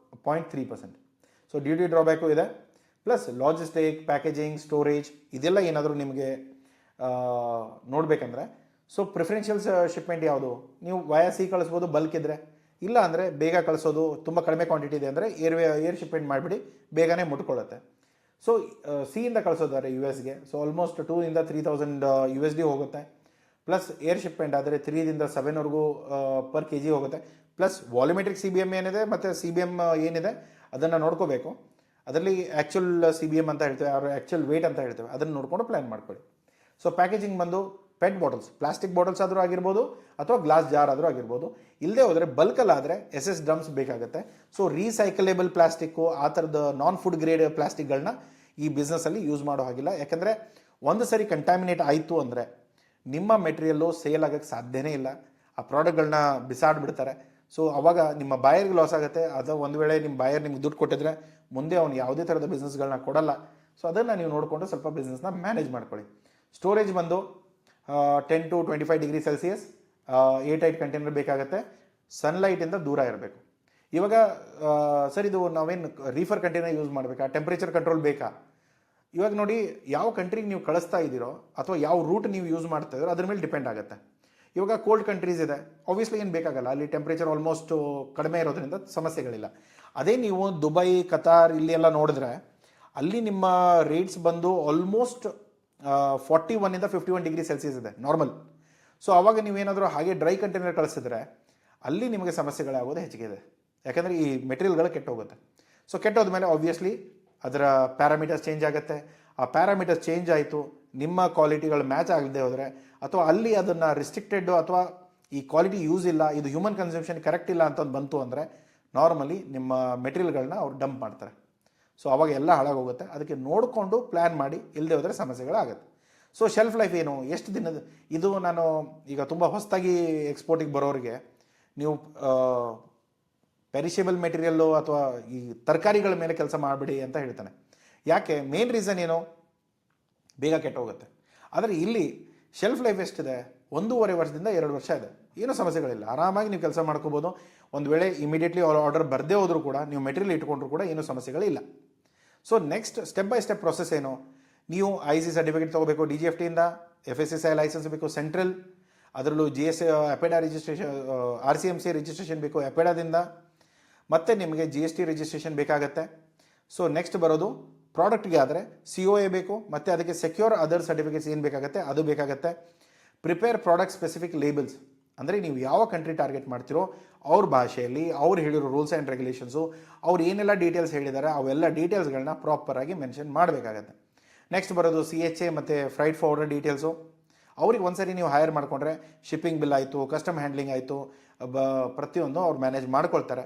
0.3%. ಸೊ ಡ್ಯೂಟಿ ಡ್ರಾಬ್ಯಾಕು ಇದೆ, ಪ್ಲಸ್ ಲಾಜಿಸ್ಟಿಕ್, ಪ್ಯಾಕೇಜಿಂಗ್, ಸ್ಟೋರೇಜ್ ಇದೆಲ್ಲ ಏನಾದರೂ ನಿಮಗೆ ನೋಡಬೇಕಂದ್ರೆ ಸೊ ಪ್ರಿಫರೆನ್ಷಿಯಲ್ಸ್ ಶಿಪ್ಮೆಂಟ್ ಯಾವುದು? ನೀವು ವಯಾ ಸಿ ಕಳಿಸ್ಬೋದು ಬಲ್ಕ್ ಇದ್ದರೆ, ಇಲ್ಲ ಅಂದರೆ ಬೇಗ ಕಳಿಸೋದು, ತುಂಬ ಕಡಿಮೆ ಕ್ವಾಂಟಿಟಿ ಇದೆ ಅಂದರೆ ಏರ್ ಶಿಪ್ಮೆಂಟ್ ಮಾಡಿಬಿಡಿ, ಬೇಗನೆ ಮುಟ್ಕೊಳ್ಳುತ್ತೆ. ಸೊ ಸಿಯಿಂದ ಕಳಿಸೋದಾದ್ರೆ US ಗೆ ಸೊ ಆಲ್ಮೋಸ್ಟ್ 2,000 to 3,000 USD ಹೋಗುತ್ತೆ. ಪ್ಲಸ್ ಏರ್ ಶಿಪ್ಮೆಂಟ್ ಆದರೆ 3ರಿಂದ 7ವರೆಗೂ ಪರ್ kg ಹೋಗುತ್ತೆ. ಪ್ಲಸ್ ವಾಲ್ಯೂಮೆಟ್ರಿಕ್ CBM ಏನಿದೆ ಮತ್ತು CBM ಏನಿದೆ ಅದನ್ನು ನೋಡ್ಕೋಬೇಕು. ಅದರಲ್ಲಿ ಆ್ಯಕ್ಚುಲ್ CBM ಅಂತ ಹೇಳ್ತೇವೆ, ಅವ್ರ ಆ್ಯಕ್ಚುಲ್ ವೇಟ್ ಅಂತ ಹೇಳ್ತೇವೆ, ಅದನ್ನು ನೋಡಿಕೊಂಡು ಪ್ಲ್ಯಾನ್ ಮಾಡ್ಕೊಳ್ಳಿ. ಸೊ ಪ್ಯಾಕೇಜಿಂಗ್ ಬಂದು ಪೆಟ್ ಬಾಟಲ್ಸ್, ಪ್ಲಾಸ್ಟಿಕ್ ಬಾಟಲ್ಸ್ ಆದರೂ ಆಗಿರ್ಬೋದು ಅಥವಾ ಗ್ಲಾಸ್ ಜಾರ್ ಆದರೂ ಆಗಿರ್ಬೋದು. ಇಲ್ಲದೆ ಹೋದರೆ ಬಲ್ಕಲ್ಲಾದರೆ SS ಡ್ರಮ್ಸ್ ಬೇಕಾಗುತ್ತೆ. ಸೊ ರೀಸೈಕಲೇಬಲ್ ಪ್ಲಾಸ್ಟಿಕ್ಕು, ಆ ಥರದ ನಾನ್ ಫುಡ್ ಗ್ರೇಡ್ ಪ್ಲಾಸ್ಟಿಕ್ಗಳನ್ನ ಈ ಬಿಸ್ನೆಸ್ಸಲ್ಲಿ ಯೂಸ್ ಮಾಡೋ ಹಾಗಿಲ್ಲ. ಯಾಕೆಂದರೆ ಒಂದು ಸರಿ ಕಂಟ್ಯಾಮಿನೇಟ್ ಆಯಿತು ಅಂದರೆ ನಿಮ್ಮ ಮೆಟೀರಿಯಲ್ಲು ಸೇಲ್ ಆಗೋಕ್ಕೆ ಸಾಧ್ಯನೇ ಇಲ್ಲ. ಆ ಪ್ರಾಡಕ್ಟ್ಗಳನ್ನ ಬಿಸಾಡಿಬಿಡ್ತಾರೆ. ಸೊ ಅವಾಗ ನಿಮ್ಮ ಬಾಯರ್ಗೆ ಲಾಸ್ ಆಗುತ್ತೆ. ಅದು ಒಂದು ವೇಳೆ ನಿಮ್ಮ ಬಾಯರ್ ನಿಮ್ಗೆ ದುಡ್ಡು ಕೊಟ್ಟಿದ್ರೆ ಮುಂದೆ ಅವ್ನು ಯಾವುದೇ ಥರದ ಬಿಸ್ನೆಸ್ಗಳನ್ನ ಕೊಡಲ್ಲ. ಸೊ ಅದನ್ನು ನೀವು ನೋಡಿಕೊಂಡು ಸ್ವಲ್ಪ ಬಿಸ್ನೆಸ್ನ ಮ್ಯಾನೇಜ್ ಮಾಡ್ಕೊಳ್ಳಿ. ಸ್ಟೋರೇಜ್ ಬಂದು 10 to 25 degree Celsius air container ಬೇಕಾಗುತ್ತೆ. ಸನ್ಲೈಟಿಂದ ದೂರ ಇರಬೇಕು. ಇವಾಗ ಸರ್ ಇದು ನಾವೇನು ರೀಫರ್ ಕಂಟೈನರ್ ಯೂಸ್ ಮಾಡಬೇಕಾ, ಟೆಂಪ್ರೇಚರ್ ಕಂಟ್ರೋಲ್ ಬೇಕಾ? ಇವಾಗ ನೋಡಿ, ಯಾವ ಕಂಟ್ರಿಗೆ ನೀವು ಕಳಿಸ್ತಾ ಇದ್ದೀರೋ ಅಥವಾ ಯಾವ ರೂಟ್ ನೀವು ಯೂಸ್ ಮಾಡ್ತಾ ಇದ್ದೀರೋ ಅದ್ರ ಮೇಲೆ ಡಿಪೆಂಡ್ ಆಗುತ್ತೆ. ಇವಾಗ ಕೋಲ್ಡ್ ಕಂಟ್ರೀಸ್ ಇದೆ, ಆಬ್ವಿಯಸ್ಲಿ ಏನು ಬೇಕಾಗಲ್ಲ, ಅಲ್ಲಿ ಟೆಂಪ್ರೇಚರ್ ಆಲ್ಮೋಸ್ಟ್ ಕಡಿಮೆ ಇರೋದ್ರಿಂದ ಸಮಸ್ಯೆಗಳಿಲ್ಲ. ಅದೇ ನೀವು ದುಬೈ, ಕತಾರ್ ಇಲ್ಲಿ ಎಲ್ಲ ನೋಡಿದ್ರೆ ಅಲ್ಲಿ ನಿಮ್ಮ ರೇಟ್ಸ್ ಬಂದು ಆಲ್ಮೋಸ್ಟ್ 41 to 51 ಡಿಗ್ರಿ ಸೆಲ್ಸಿಯಸ್ ಇದೆ ನಾರ್ಮಲ್. ಸೊ ಆವಾಗ ನೀವೇನಾದರೂ ಹಾಗೆ ಡ್ರೈ ಕಂಟೈನರ್ ಕಳಿಸಿದ್ರೆ ಅಲ್ಲಿ ನಿಮಗೆ ಸಮಸ್ಯೆಗಳಾಗೋದು ಹೆಚ್ಚಿಗೆ ಇದೆ. ಯಾಕಂದರೆ ಈ ಮೆಟೀರಿಯಲ್ಗಳು ಕೆಟ್ಟೋಗುತ್ತೆ. ಸೊ ಕೆಟ್ಟೋದ್ಮೇಲೆ ಆಬ್ವಿಯಸ್ಲಿ ಅದರ ಪ್ಯಾರಾಮೀಟರ್ಸ್ ಚೇಂಜ್ ಆಗುತ್ತೆ. ಆ ಪ್ಯಾರಾಮೀಟರ್ಸ್ ಚೇಂಜ್ ಆಯಿತು, ನಿಮ್ಮ ಕ್ವಾಲಿಟಿಗಳು ಮ್ಯಾಚ್ ಆಗದೆ ಹೋದರೆ ಅಥವಾ ಅಲ್ಲಿ ಅದನ್ನು ರಿಸ್ಟ್ರಿಕ್ಟೆಡ್ ಅಥವಾ ಈ ಕ್ವಾಲಿಟಿ ಯೂಸ್ ಇಲ್ಲ, ಇದು ಹ್ಯೂಮನ್ ಕನ್ಸಂಪ್ಷನ್ ಕರೆಕ್ಟ್ ಇಲ್ಲ ಅಂತ ಬಂತು ಅಂದರೆ ನಾರ್ಮಲಿ ನಿಮ್ಮ ಮೆಟೀರಿಯಲ್ಗಳನ್ನ ಅವ್ರು ಡಂಪ್ ಮಾಡ್ತಾರೆ. ಸೊ ಅವಾಗ ಎಲ್ಲ ಹಾಳಾಗೋಗುತ್ತೆ. ಅದಕ್ಕೆ ನೋಡಿಕೊಂಡು ಪ್ಲ್ಯಾನ್ ಮಾಡಿ, ಇಲ್ಲದೆ ಹೋದರೆ ಸಮಸ್ಯೆಗಳಾಗುತ್ತೆ. ಸೊ ಶೆಲ್ಫ್ ಲೈಫ್ ಏನು, ಎಷ್ಟು ದಿನದ ಇದು? ನಾನು ಈಗ ತುಂಬ ಹೊಸದಾಗಿ ಎಕ್ಸ್ಪೋರ್ಟಿಗೆ ಬರೋರಿಗೆ ನೀವು ಪೆರಿಷೇಬಲ್ ಮೆಟೀರಿಯಲ್ಲು ಅಥವಾ ಈ ತರಕಾರಿಗಳ ಮೇಲೆ ಕೆಲಸ ಮಾಡಿಬಿಡಿ ಅಂತ ಹೇಳ್ತಾನೆ. ಯಾಕೆ? ಮೇನ್ ರೀಸನ್ ಏನು? ಬೇಗ ಕೆಟ್ಟೋಗುತ್ತೆ. ಆದರೆ ಇಲ್ಲಿ ಶೆಲ್ಫ್ ಲೈಫ್ ಎಷ್ಟಿದೆ? 1.5 ವರ್ಷದಿಂದ 2 ವರ್ಷ ಇದೆ. ಏನೂ ಸಮಸ್ಯೆಗಳಿಲ್ಲ, ಆರಾಮಾಗಿ ನೀವು ಕೆಲಸ ಮಾಡ್ಕೋಬೋದು. ಒಂದು ವೇಳೆ ಇಮಿಡಿಯೇಟ್ಲಿ ಆರ್ಡರ್ ಬರದೇ ಹೋದರೂ ಕೂಡ ನೀವು ಮೆಟೀರಿಯಲ್ ಇಟ್ಕೊಂಡ್ರು ಕೂಡ ಏನೂ ಸಮಸ್ಯೆಗಳಿಲ್ಲ. So next step by step process ಏನು? ನೀವು IC ಸರ್ಟಿಫಿಕೇಟ್ ತೊಗೋಬೇಕು, DGFTಯಿಂದ FSSAI ಲೈಸೆನ್ಸ್ ಬೇಕು ಸೆಂಟ್ರಲ್, ಅದರಲ್ಲೂ GS APEDA registration, RCMC registration ಬೇಕು ಅಪೆಡಾದಿಂದ, ಮತ್ತು ನಿಮಗೆ GST ರಿಜಿಸ್ಟ್ರೇಷನ್ ಬೇಕಾಗತ್ತೆ. ಸೊ ನೆಕ್ಸ್ಟ್ ಬರೋದು ಪ್ರಾಡಕ್ಟ್ಗೆ ಆದರೆ COA ಬೇಕು, ಮತ್ತು ಅದಕ್ಕೆ ಸೆಕ್ಯೂರ್ ಅದರ್ ಸರ್ಟಿಫಿಕೇಟ್ಸ್ ಏನು ಬೇಕಾಗುತ್ತೆ ಅದು ಬೇಕಾಗುತ್ತೆ. ಪ್ರಿಪೇರ್ ಪ್ರಾಡಕ್ಟ್ ಸ್ಪೆಸಿಫಿಕ್ ಲೇಬಲ್ಸ್, ಅಂದರೆ ನೀವು ಯಾವ ಕಂಟ್ರಿ ಟಾರ್ಗೆಟ್ ಮಾಡ್ತಿರೋ ಅವ್ರ ಭಾಷೆಯಲ್ಲಿ ಅವ್ರು ಹೇಳಿರೋ ರೂಲ್ಸ್ ಆ್ಯಂಡ್ ರೆಗ್ಯುಲೇಷನ್ಸು, ಅವ್ರು ಏನೆಲ್ಲ ಡೀಟೇಲ್ಸ್ ಹೇಳಿದ್ದಾರೆ ಅವೆಲ್ಲ ಡೀಟೇಲ್ಸ್ಗಳನ್ನ ಪ್ರಾಪರಾಗಿ ಮೆನ್ಷನ್ ಮಾಡಬೇಕಾಗತ್ತೆ. ನೆಕ್ಸ್ಟ್ ಬರೋದು CHA ಮತ್ತು ಫ್ರೈಟ್ ಫಾರ್ವರ್ಡರ್ ಡೀಟೇಲ್ಸು. ಅವ್ರಿಗೆ ಒಂದ್ಸರಿ ನೀವು ಹೈರ್ ಮಾಡಿಕೊಂಡ್ರೆ ಶಿಪ್ಪಿಂಗ್ ಬಿಲ್ ಆಯಿತು, ಕಸ್ಟಮ್ ಹ್ಯಾಂಡ್ಲಿಂಗ್ ಆಯಿತು, ಪ್ರತಿಯೊಂದು ಅವ್ರು ಮ್ಯಾನೇಜ್ ಮಾಡ್ಕೊಳ್ತಾರೆ.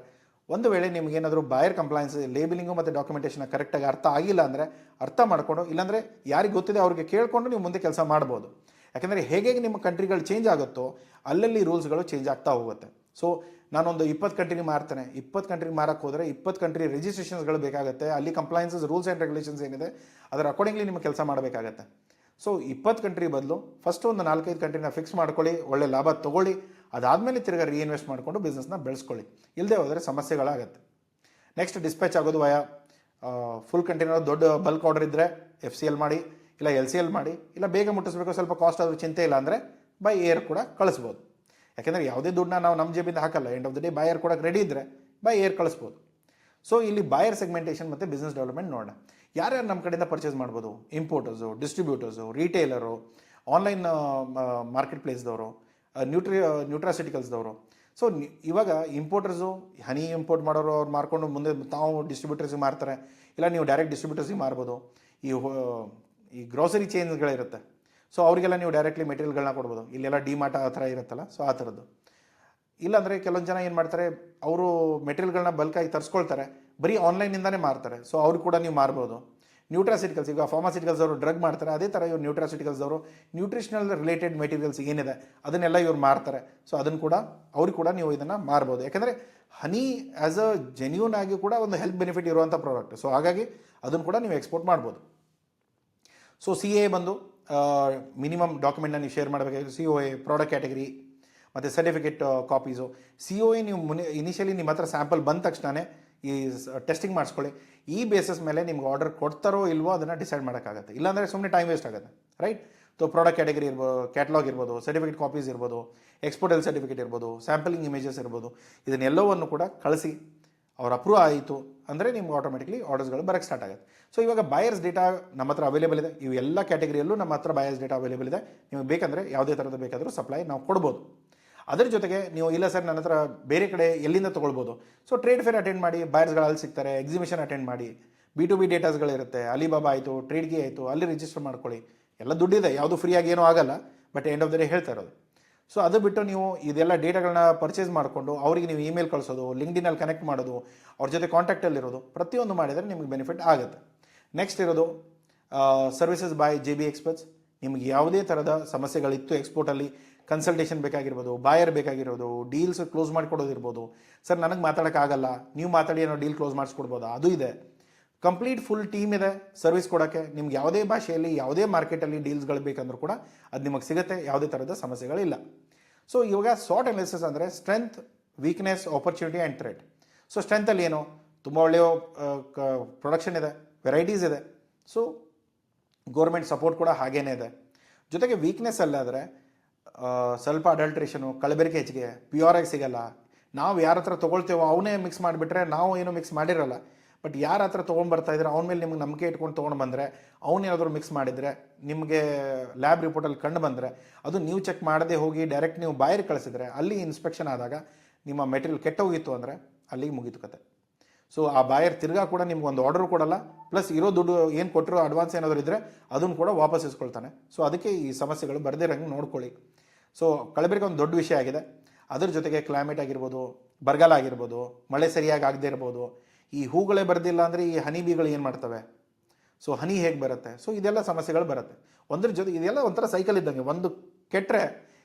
ಒಂದು ವೇಳೆ ನಿಮಗೇನಾದರೂ ಬಾಯರ್ ಕಂಪ್ಲೈನ್ಸ್ ಲೇಬಲಿಂಗು ಮತ್ತು ಡಾಕ್ಯುಮೆಂಟೇಷನ್ ಕರೆಕ್ಟಾಗಿ ಅರ್ಥ ಆಗಿಲ್ಲ ಅಂದರೆ ಅರ್ಥ ಮಾಡಿಕೊಂಡು, ಇಲ್ಲಾಂದರೆ ಯಾರಿಗೆ ಗೊತ್ತಿದೆ ಅವ್ರಿಗೆ ಕೇಳಿಕೊಂಡು ನೀವು ಮುಂದೆ ಕೆಲಸ ಮಾಡ್ಬೋದು. ಯಾಕೆಂದರೆ ಹೇಗೆ ನಿಮ್ಮ ಕಂಟ್ರಿಗಳು ಚೇಂಜ್ ಆಗುತ್ತೋ ಅಲ್ಲಲ್ಲಿ ರೂಲ್ಸ್ಗಳು ಚೇಂಜ್ ಆಗ್ತಾ ಹೋಗುತ್ತೆ. ಸೊ ನಾನೊಂದು 20 ಕಂಟ್ರಿ ಮಾರ್ತೇನೆ, 20 ಕಂಟ್ರಿ ಮಾರಕ್ಕೆ ಹೋದರೆ 20 ಕಂಟ್ರಿ ರಿಜಿಸ್ಟ್ರೇಷನ್ಸ್ಗಳು ಬೇಕಾಗುತ್ತೆ. ಅಲ್ಲಿ ಕಂಪ್ಲೈನ್ಸಸ್ ರೂಲ್ಸ್ ಆ್ಯಂಡ್ ರೆಗ್ಯುಲೇಷನ್ಸ್ ಏನಿದೆ ಅದರ ಅಕಾರ್ಡಿಂಗ್ಲಿ ನಿಮ್ಮ ಕೆಲಸ ಮಾಡಬೇಕಾಗತ್ತೆ. ಸೊ 20 ಕಂಟ್ರಿ ಬದಲು ಫಸ್ಟ್ ಒಂದು 4-5 ಕಂಟ್ರಿನ ಫಿಕ್ಸ್ ಮಾಡ್ಕೊಳ್ಳಿ, ಒಳ್ಳೆ ಲಾಭ ತೊಗೊಳ್ಳಿ, ಅದಾದಮೇಲೆ ತಿರ್ಗಿ ರೀಇನ್ವೆಸ್ಟ್ ಮಾಡಿಕೊಂಡು ಬಿಸ್ನೆಸ್ನ ಬೆಳೆಸ್ಕೊಳ್ಳಿ. ಇಲ್ಲದೆ ಹೋದರೆ ಸಮಸ್ಯೆಗಳಾಗತ್ತೆ. ನೆಕ್ಸ್ಟ್ ಡಿಸ್ಪ್ಯಾಚ್ ಆಗೋದು ವಯ ಫುಲ್ ಕಂಟೈನರ್, ದೊಡ್ಡ ಬಲ್ಕ್ ಆರ್ಡರ್ ಇದ್ದರೆ FCL ಮಾಡಿ, ಇಲ್ಲ LCL ಮಾಡಿ, ಇಲ್ಲ ಬೇಗ ಮುಟ್ಟಿಸ್ಬೇಕು, ಸ್ವಲ್ಪ ಕಾಸ್ಟ್ ಆದರೂ ಚಿಂತೆ ಇಲ್ಲ ಅಂದರೆ ಬೈ ಏರ್ ಕೂಡ ಕಳಿಸ್ಬೋದು. ಯಾಕೆಂದರೆ ಯಾವುದೇ ದುಡ್ಡನ್ನ ನಾವು ನಮ್ಮ ಜೇಬಿಂದ ಹಾಕಲ್ಲ. End of the day Bayar ಕೊಡೋಕೆ ರೆಡಿ ಇದ್ದರೆ ಬೈ ಏರ್ ಕಳಿಸ್ಬೋದು. ಸೊ ಇಲ್ಲಿ ಬಾಯರ್ ಸೆಗ್ಮೆಂಟೇಷನ್ ಮತ್ತು ಬಿಸ್ನೆಸ್ ಡೆವಲಪ್ಮೆಂಟ್ ನೋಡೋಣ. ಯಾರ್ಯಾರು ನಮ್ಮ ಕಡೆಯಿಂದ ಪರ್ಚೇಸ್ ಮಾಡ್ಬೋದು? ಇಂಪೋರ್ಟರ್ಸು, ಡಿಸ್ಟ್ರಿಬ್ಯೂಟರ್ಸು, ರಿಟೇಲರು, ಆನ್ಲೈನ್ ಮಾರ್ಕೆಟ್ ಪ್ಲೇಸ್ದವರು, ನ್ಯೂಟ್ರಾಸಿಟಿಕಲ್ಸ್ದವರು. ಸೊ ಇವಾಗ ಇಂಪೋರ್ಟರ್ಸು ಹನಿ ಇಂಪೋರ್ಟ್ ಮಾಡೋರು ಅವ್ರು ಮಾರ್ಕೊಂಡು ಮುಂದೆ ತಾವು ಡಿಸ್ಟ್ರಿಬ್ಯೂಟರ್ಸಿಗೆ ಮಾರ್ತಾರೆ, ಇಲ್ಲ ನೀವು ಡೈರೆಕ್ಟ್ ಡಿಸ್ಟ್ರಿಬ್ಯೂಟರ್ಸಿಗೆ ಮಾರ್ಬೋದು. ಈ ಗ್ರೋಸರಿ ಚೇಂಜ್ಗಳಿರುತ್ತೆ, ಸೊ ಅವರಿಗೆಲ್ಲ ನೀವು ಡೈರೆಕ್ಟ್ಲಿ ಮೆಟೀರಿಯಲ್ಗಳನ್ನ ಕೊಡ್ಬೋದು. ಇಲ್ಲೆಲ್ಲ ಡಿಮಾರ್ಟ್ ಆ ಥರ ಇರುತ್ತಲ್ಲ, ಸೊ ಆ ಥರದ್ದು. ಇಲ್ಲಾಂದರೆ ಕೆಲವೊಂದು ಜನ ಏನು ಮಾಡ್ತಾರೆ, ಅವರು ಮೆಟೀರಿಯಲ್ಗಳನ್ನ ಬಲ್ಕಾಗಿ ತರಿಸ್ಕೊಳ್ತಾರೆ, ಬರೀ ಆನ್ಲೈನಿಂದನೇ ಮಾರ್ತಾರೆ. ಸೊ ಅವ್ರು ಕೂಡ ನೀವು ಮಾರ್ಬೋದು. ನ್ಯೂಟ್ರಾಸಿಟಿಕಲ್ಸ್, ಈಗ ಫಾರ್ಮಾಸಿಟಿಕಲ್ಸ್ ಅವರು ಡ್ರಗ್ ಮಾಡ್ತಾರೆ, ಅದೇ ಥರ ಇವ್ರು ನ್ಯೂಟ್ರಾಸಿಟಿಕಲ್ಸ್ ಅವರು ನ್ಯೂಟ್ರಿಷನಲ್ ರಿಲೇಟೆಡ್ ಮೆಟೀರಿಯಲ್ಸ್ ಏನಿದೆ ಅದನ್ನೆಲ್ಲ ಇವ್ರು ಮಾರ್ತಾರೆ. ಸೊ ಅದನ್ನು ಕೂಡ ಅವ್ರಿಗೆ ಕೂಡ ನೀವು ಇದನ್ನು ಮಾರ್ಬೋದು. ಯಾಕೆಂದರೆ ಹನಿ ಆ್ಯಸ್ ಅ ಜೆನ್ಯೂನ್ ಆಗಿ ಕೂಡ ಒಂದು ಹೆಲ್ತ್ ಬೆನಿಫಿಟ್ ಇರುವಂಥ ಪ್ರಾಡಕ್ಟ್. ಸೊ ಹಾಗಾಗಿ ಅದನ್ನು ಕೂಡ ನೀವು ಎಕ್ಸ್ಪೋರ್ಟ್ ಮಾಡ್ಬೋದು. ಸೊ CA ಬಂದು ಮಿನಿಮಮ್ ಡಾಕ್ಯುಮೆಂಟ್ನ ನೀವು ಶೇರ್ ಮಾಡಬೇಕಾಗಿತ್ತು. COA, ಪ್ರಾಡಕ್ಟ್ ಕ್ಯಾಟಗರಿ ಮತ್ತು ಸರ್ಟಿಫಿಕೇಟ್ ಕಾಪೀಸು. COA ನೀವು ಇನಿಷಿಯಲಿ ನಿಮ್ಮ ಹತ್ರ ಸ್ಯಾಂಪಲ್ ಬಂದ ತಕ್ಷಣವೇ ಈ ಟೆಸ್ಟಿಂಗ್ ಮಾಡಿಸ್ಕೊಳ್ಳಿ. ಈ ಬೇಸಿಸ್ ಮೇಲೆ ನಿಮ್ಗೆ ಆರ್ಡರ್ ಕೊಡ್ತಾರೋ ಇಲ್ವೋ ಅದನ್ನು ಡಿಸೈಡ್ ಮಾಡೋಕ್ಕಾಗತ್ತೆ. ಇಲ್ಲಾಂದರೆ ಸುಮ್ಮನೆ ಟೈಮ್ ವೇಸ್ಟ್ ಆಗುತ್ತೆ, ರೈಟ್? ಸೊ ಪ್ರಾಡಕ್ಟ್ ಕ್ಯಾಟಗರಿ ಇರ್ಬೋದು, ಕ್ಯಾಟಲಾಗ್ ಇರ್ಬೋದು, ಸರ್ಟಿಫಿಕೇಟ್ ಕಾಪೀಸ್ ಇರ್ಬೋದು, ಎಕ್ಸ್ಪೋರ್ಟಲ್ ಸರ್ಟಿಫಿಕೇಟ್ ಇರ್ಬೋದು, ಸ್ಯಾಂಪಲಿಂಗ್ ಇಮೇಜಸ್ ಇರ್ಬೋದು. ಇದನ್ನೆಲ್ಲವನ್ನು ಕೂಡ ಕಳಿಸಿ ಅವ್ರು ಅಪ್ರೂವ್ ಆಯಿತು ಅಂದರೆ ನಿಮ್ಗೆ ಆಟೋಮೆಟಿಕ್ಲಿ ಆರ್ಡರ್ಸ್ಗಳು ಬರೋಕ್ಕೆ ಸ್ಟಾರ್ಟ್ ಆಗುತ್ತೆ. ಸೊ ಇವಾಗ ಬಾಯರ್ಸ್ ಡೇಟಾ ನಮ್ಮ ಹತ್ರ ಅವೈಲೇಬಲ್ ಇದೆ. ಇವು ಎಲ್ಲ ಕ್ಯಾಟಗರಿಯಲ್ಲೂ ನಮ್ಮ ಹತ್ರ ಬಾಯರ್ಸ್ ಡೇಟಾ ಅವೈಲೇಬಲ್ ಇದೆ. ನಿಮಗೆ ಬೇಕಂದರೆ ಯಾವುದೇ ಥರದ ಬೇಕಾದರೂ ಸಪ್ಲೈ ನಾವು ಕೊಡ್ಬೋದು. ಅದರ ಜೊತೆಗೆ ನೀವು ಇಲ್ಲ ಸರ್ ನನ್ನ ಹತ್ರ ಬೇರೆ ಕಡೆ ಎಲ್ಲಿಂದ ತೊಗೊಳ್ಬೋದು, ಸೊ ಟ್ರೇಡ್ ಫೇರ್ ಅಟೆಂಡ್ ಮಾಡಿ, ಬಾಯರ್ಸ್ಗಳು ಅಲ್ಲಿ ಸಿಗ್ತಾರೆ, ಎಕ್ಸಿಬಿಷನ್ ಅಟೆಂಡ್ ಮಾಡಿ, B2B ಡೇಟಾಸ್ಗಳಿರುತ್ತೆ, ಅಲಿಬಾಬಾ ಆಯಿತು, ಟ್ರೇಡ್ಗೆ ಆಯಿತು, ಅಲ್ಲಿ ರಿಜಿಸ್ಟರ್ ಮಾಡ್ಕೊಳ್ಳಿ. ಎಲ್ಲ ದುಡ್ಡಿದೆ, ಯಾವುದು ಫ್ರೀಯಾಗಿ ಏನೂ ಆಗಲ್ಲ, but end of the day ಹೇಳ್ತಾ ಇರೋದು. ಸೊ ಅದು ಬಿಟ್ಟು ನೀವು ಇದೆಲ್ಲ ಡೇಟಾಗಳನ್ನ ಪರ್ಚೇಸ್ ಮಾಡಿಕೊಂಡು ಅವರಿಗೆ ನೀವು ಇಮೇಲ್ ಕಳಿಸೋದು, ಲಿಂಕ್ಡಿನಲ್ಲಿ ಕನೆಕ್ಟ್ ಮಾಡೋದು, ಅವ್ರ ಜೊತೆ ಕಾಂಟ್ಯಾಕ್ಟಲ್ಲಿರೋದು, ಪ್ರತಿಯೊಂದು ಮಾಡಿದರೆ ನಿಮಗೆ ಬೆನಿಫಿಟ್ ಆಗುತ್ತೆ. ನೆಕ್ಸ್ಟ್ ಇರೋದು ಸರ್ವಿಸಸ್ ಬೈ JB ಎಕ್ಸ್ಪರ್ಟ್ಸ್. ನಿಮಗೆ ಯಾವುದೇ ಥರದ ಸಮಸ್ಯೆಗಳಿತ್ತು ಎಕ್ಸ್ಪೋರ್ಟಲ್ಲಿ, ಕನ್ಸಲ್ಟೇಷನ್ ಬೇಕಾಗಿರ್ಬೋದು, ಬಾಯರ್ ಬೇಕಾಗಿರೋದು, ಡೀಲ್ಸ್ ಕ್ಲೋಸ್ ಮಾಡಿಕೊಡೋದಿರ್ಬೋದು. ಸರ್ ನನಗೆ ಮಾತಾಡೋಕ್ಕಾಗಲ್ಲ, ನೀವು ಮಾತಾಡಿ ಏನೋ ಡೀಲ್ ಕ್ಲೋಸ್ ಮಾಡಿಸ್ಕೊಡ್ಬೋದಾ, ಅದು ಇದೆ. ಕಂಪ್ಲೀಟ್ ಫುಲ್ ಟೀಮ್ ಇದೆ ಸರ್ವಿಸ್ ಕೊಡೋಕ್ಕೆ. ನಿಮ್ಗೆ ಯಾವುದೇ ಭಾಷೆಯಲ್ಲಿ ಯಾವುದೇ ಮಾರ್ಕೆಟಲ್ಲಿ ಡೀಲ್ಸ್ಗಳು ಬೇಕಂದ್ರೂ ಕೂಡ ಅದು ನಿಮಗೆ ಸಿಗುತ್ತೆ, ಯಾವುದೇ ಥರದ ಸಮಸ್ಯೆಗಳಿಲ್ಲ. ಸೊ ಇವಾಗ ಸಾರ್ಟ್ ಅನಾಲಿಸಿಸ್ ಅಂದರೆ strength, weakness, opportunity and threat. So ಸ್ಟ್ರೆಂತಲ್ಲಿ ಏನು, ತುಂಬ ಒಳ್ಳೆಯ ಪ್ರೊಡಕ್ಷನ್ ಇದೆ, ವೆರೈಟೀಸ್ ಇದೆ, ಸೊ ಗೌರ್ಮೆಂಟ್ ಸಪೋರ್ಟ್ ಕೂಡ ಹಾಗೇನೇ ಇದೆ. ಜೊತೆಗೆ ವೀಕ್ನೆಸ್ ಅಲ್ಲಾದರೆ ಸ್ವಲ್ಪ ಅಡಲ್ಟ್ರೇಷನು, ಕಲಬೆರಕೆ ಹೆಚ್ಚಿಗೆ, ಪ್ಯೂರಾಗಿ ಸಿಗಲ್ಲ. ನಾವು ಯಾರ ಹತ್ರ ತೊಗೊಳ್ತೇವೋ ಅವನೇ ಮಿಕ್ಸ್ ಮಾಡಿಬಿಟ್ರೆ ನಾವು ಏನೂ ಮಿಕ್ಸ್ ಮಾಡಿರಲ್ಲ. ಬಟ್ ಯಾರ ಹತ್ರ ತೊಗೊಂಡ್ಬರ್ತಾ ಇದ್ರೆ ಅವನ ಮೇಲೆ ನಿಮ್ಗೆ ನಂಬಿಕೆ ಇಟ್ಕೊಂಡು ತೊಗೊಂಡು ಬಂದರೆ, ಅವನೇನಾದರೂ ಮಿಕ್ಸ್ ಮಾಡಿದರೆ, ನಿಮಗೆ ಲ್ಯಾಬ್ ರಿಪೋರ್ಟಲ್ಲಿ ಕಂಡು ಬಂದರೆ, ಅದು ನೀವು ಚೆಕ್ ಮಾಡದೆ ಹೋಗಿ ಡೈರೆಕ್ಟ್ ನೀವು ಬಾಯರ್ ಕಳಿಸಿದ್ರೆ, ಅಲ್ಲಿ ಇನ್ಸ್ಪೆಕ್ಷನ್ ಆದಾಗ ನಿಮ್ಮ ಮೆಟೀರಿಯಲ್ ಕೆಟ್ಟೋಗಿತ್ತು ಅಂದರೆ ಅಲ್ಲಿಗೆ ಮುಗೀತು ಕತೆ. ಸೊ ಆ ಬಾಯರ್ ತಿರ್ಗಾ ಕೂಡ ನಿಮ್ಗೆ ಒಂದು ಆರ್ಡರ್ ಕೊಡಲ್ಲ, ಪ್ಲಸ್ ಇರೋ ದುಡ್ಡು ಏನು ಕೊಟ್ಟಿರೋ ಅಡ್ವಾನ್ಸ್ ಏನಾದರೂ ಇದ್ದರೆ ಅದನ್ನು ಕೂಡ ವಾಪಸ್ ಇಸ್ಕೊಳ್ತಾನೆ. ಸೊ ಅದಕ್ಕೆ ಈ ಸಮಸ್ಯೆಗಳು ಬರ್ದಿರಂಗೆ ನೋಡ್ಕೊಳ್ಳಿ. ಸೊ ಕಲಬೆರಕೆ ಒಂದು ದೊಡ್ಡ ವಿಷಯ ಆಗಿದೆ. ಅದ್ರ ಜೊತೆಗೆ ಕ್ಲೈಮೇಟ್ ಆಗಿರ್ಬೋದು, ಬರಗಾಲ ಆಗಿರ್ಬೋದು, ಮಳೆ ಸರಿಯಾಗಿ ಆಗದೇ ಇರ್ಬೋದು, ಈ ಹೂಗಳೇ ಬರೋದಿಲ್ಲ ಅಂದರೆ ಈ ಹನಿ ಬೀಗಳು ಏನು ಮಾಡ್ತವೆ, ಸೊ ಹನಿ ಹೇಗೆ ಬರುತ್ತೆ, ಸೊ ಇದೆಲ್ಲ ಸಮಸ್ಯೆಗಳು ಬರುತ್ತೆ. ಒಂದ್ರ ಜೊತೆ ಇದೆಲ್ಲ ಒಂಥರ ಸೈಕಲ್ ಇದ್ದಂಗೆ, ಒಂದು ಕೆಟ್ಟರೆ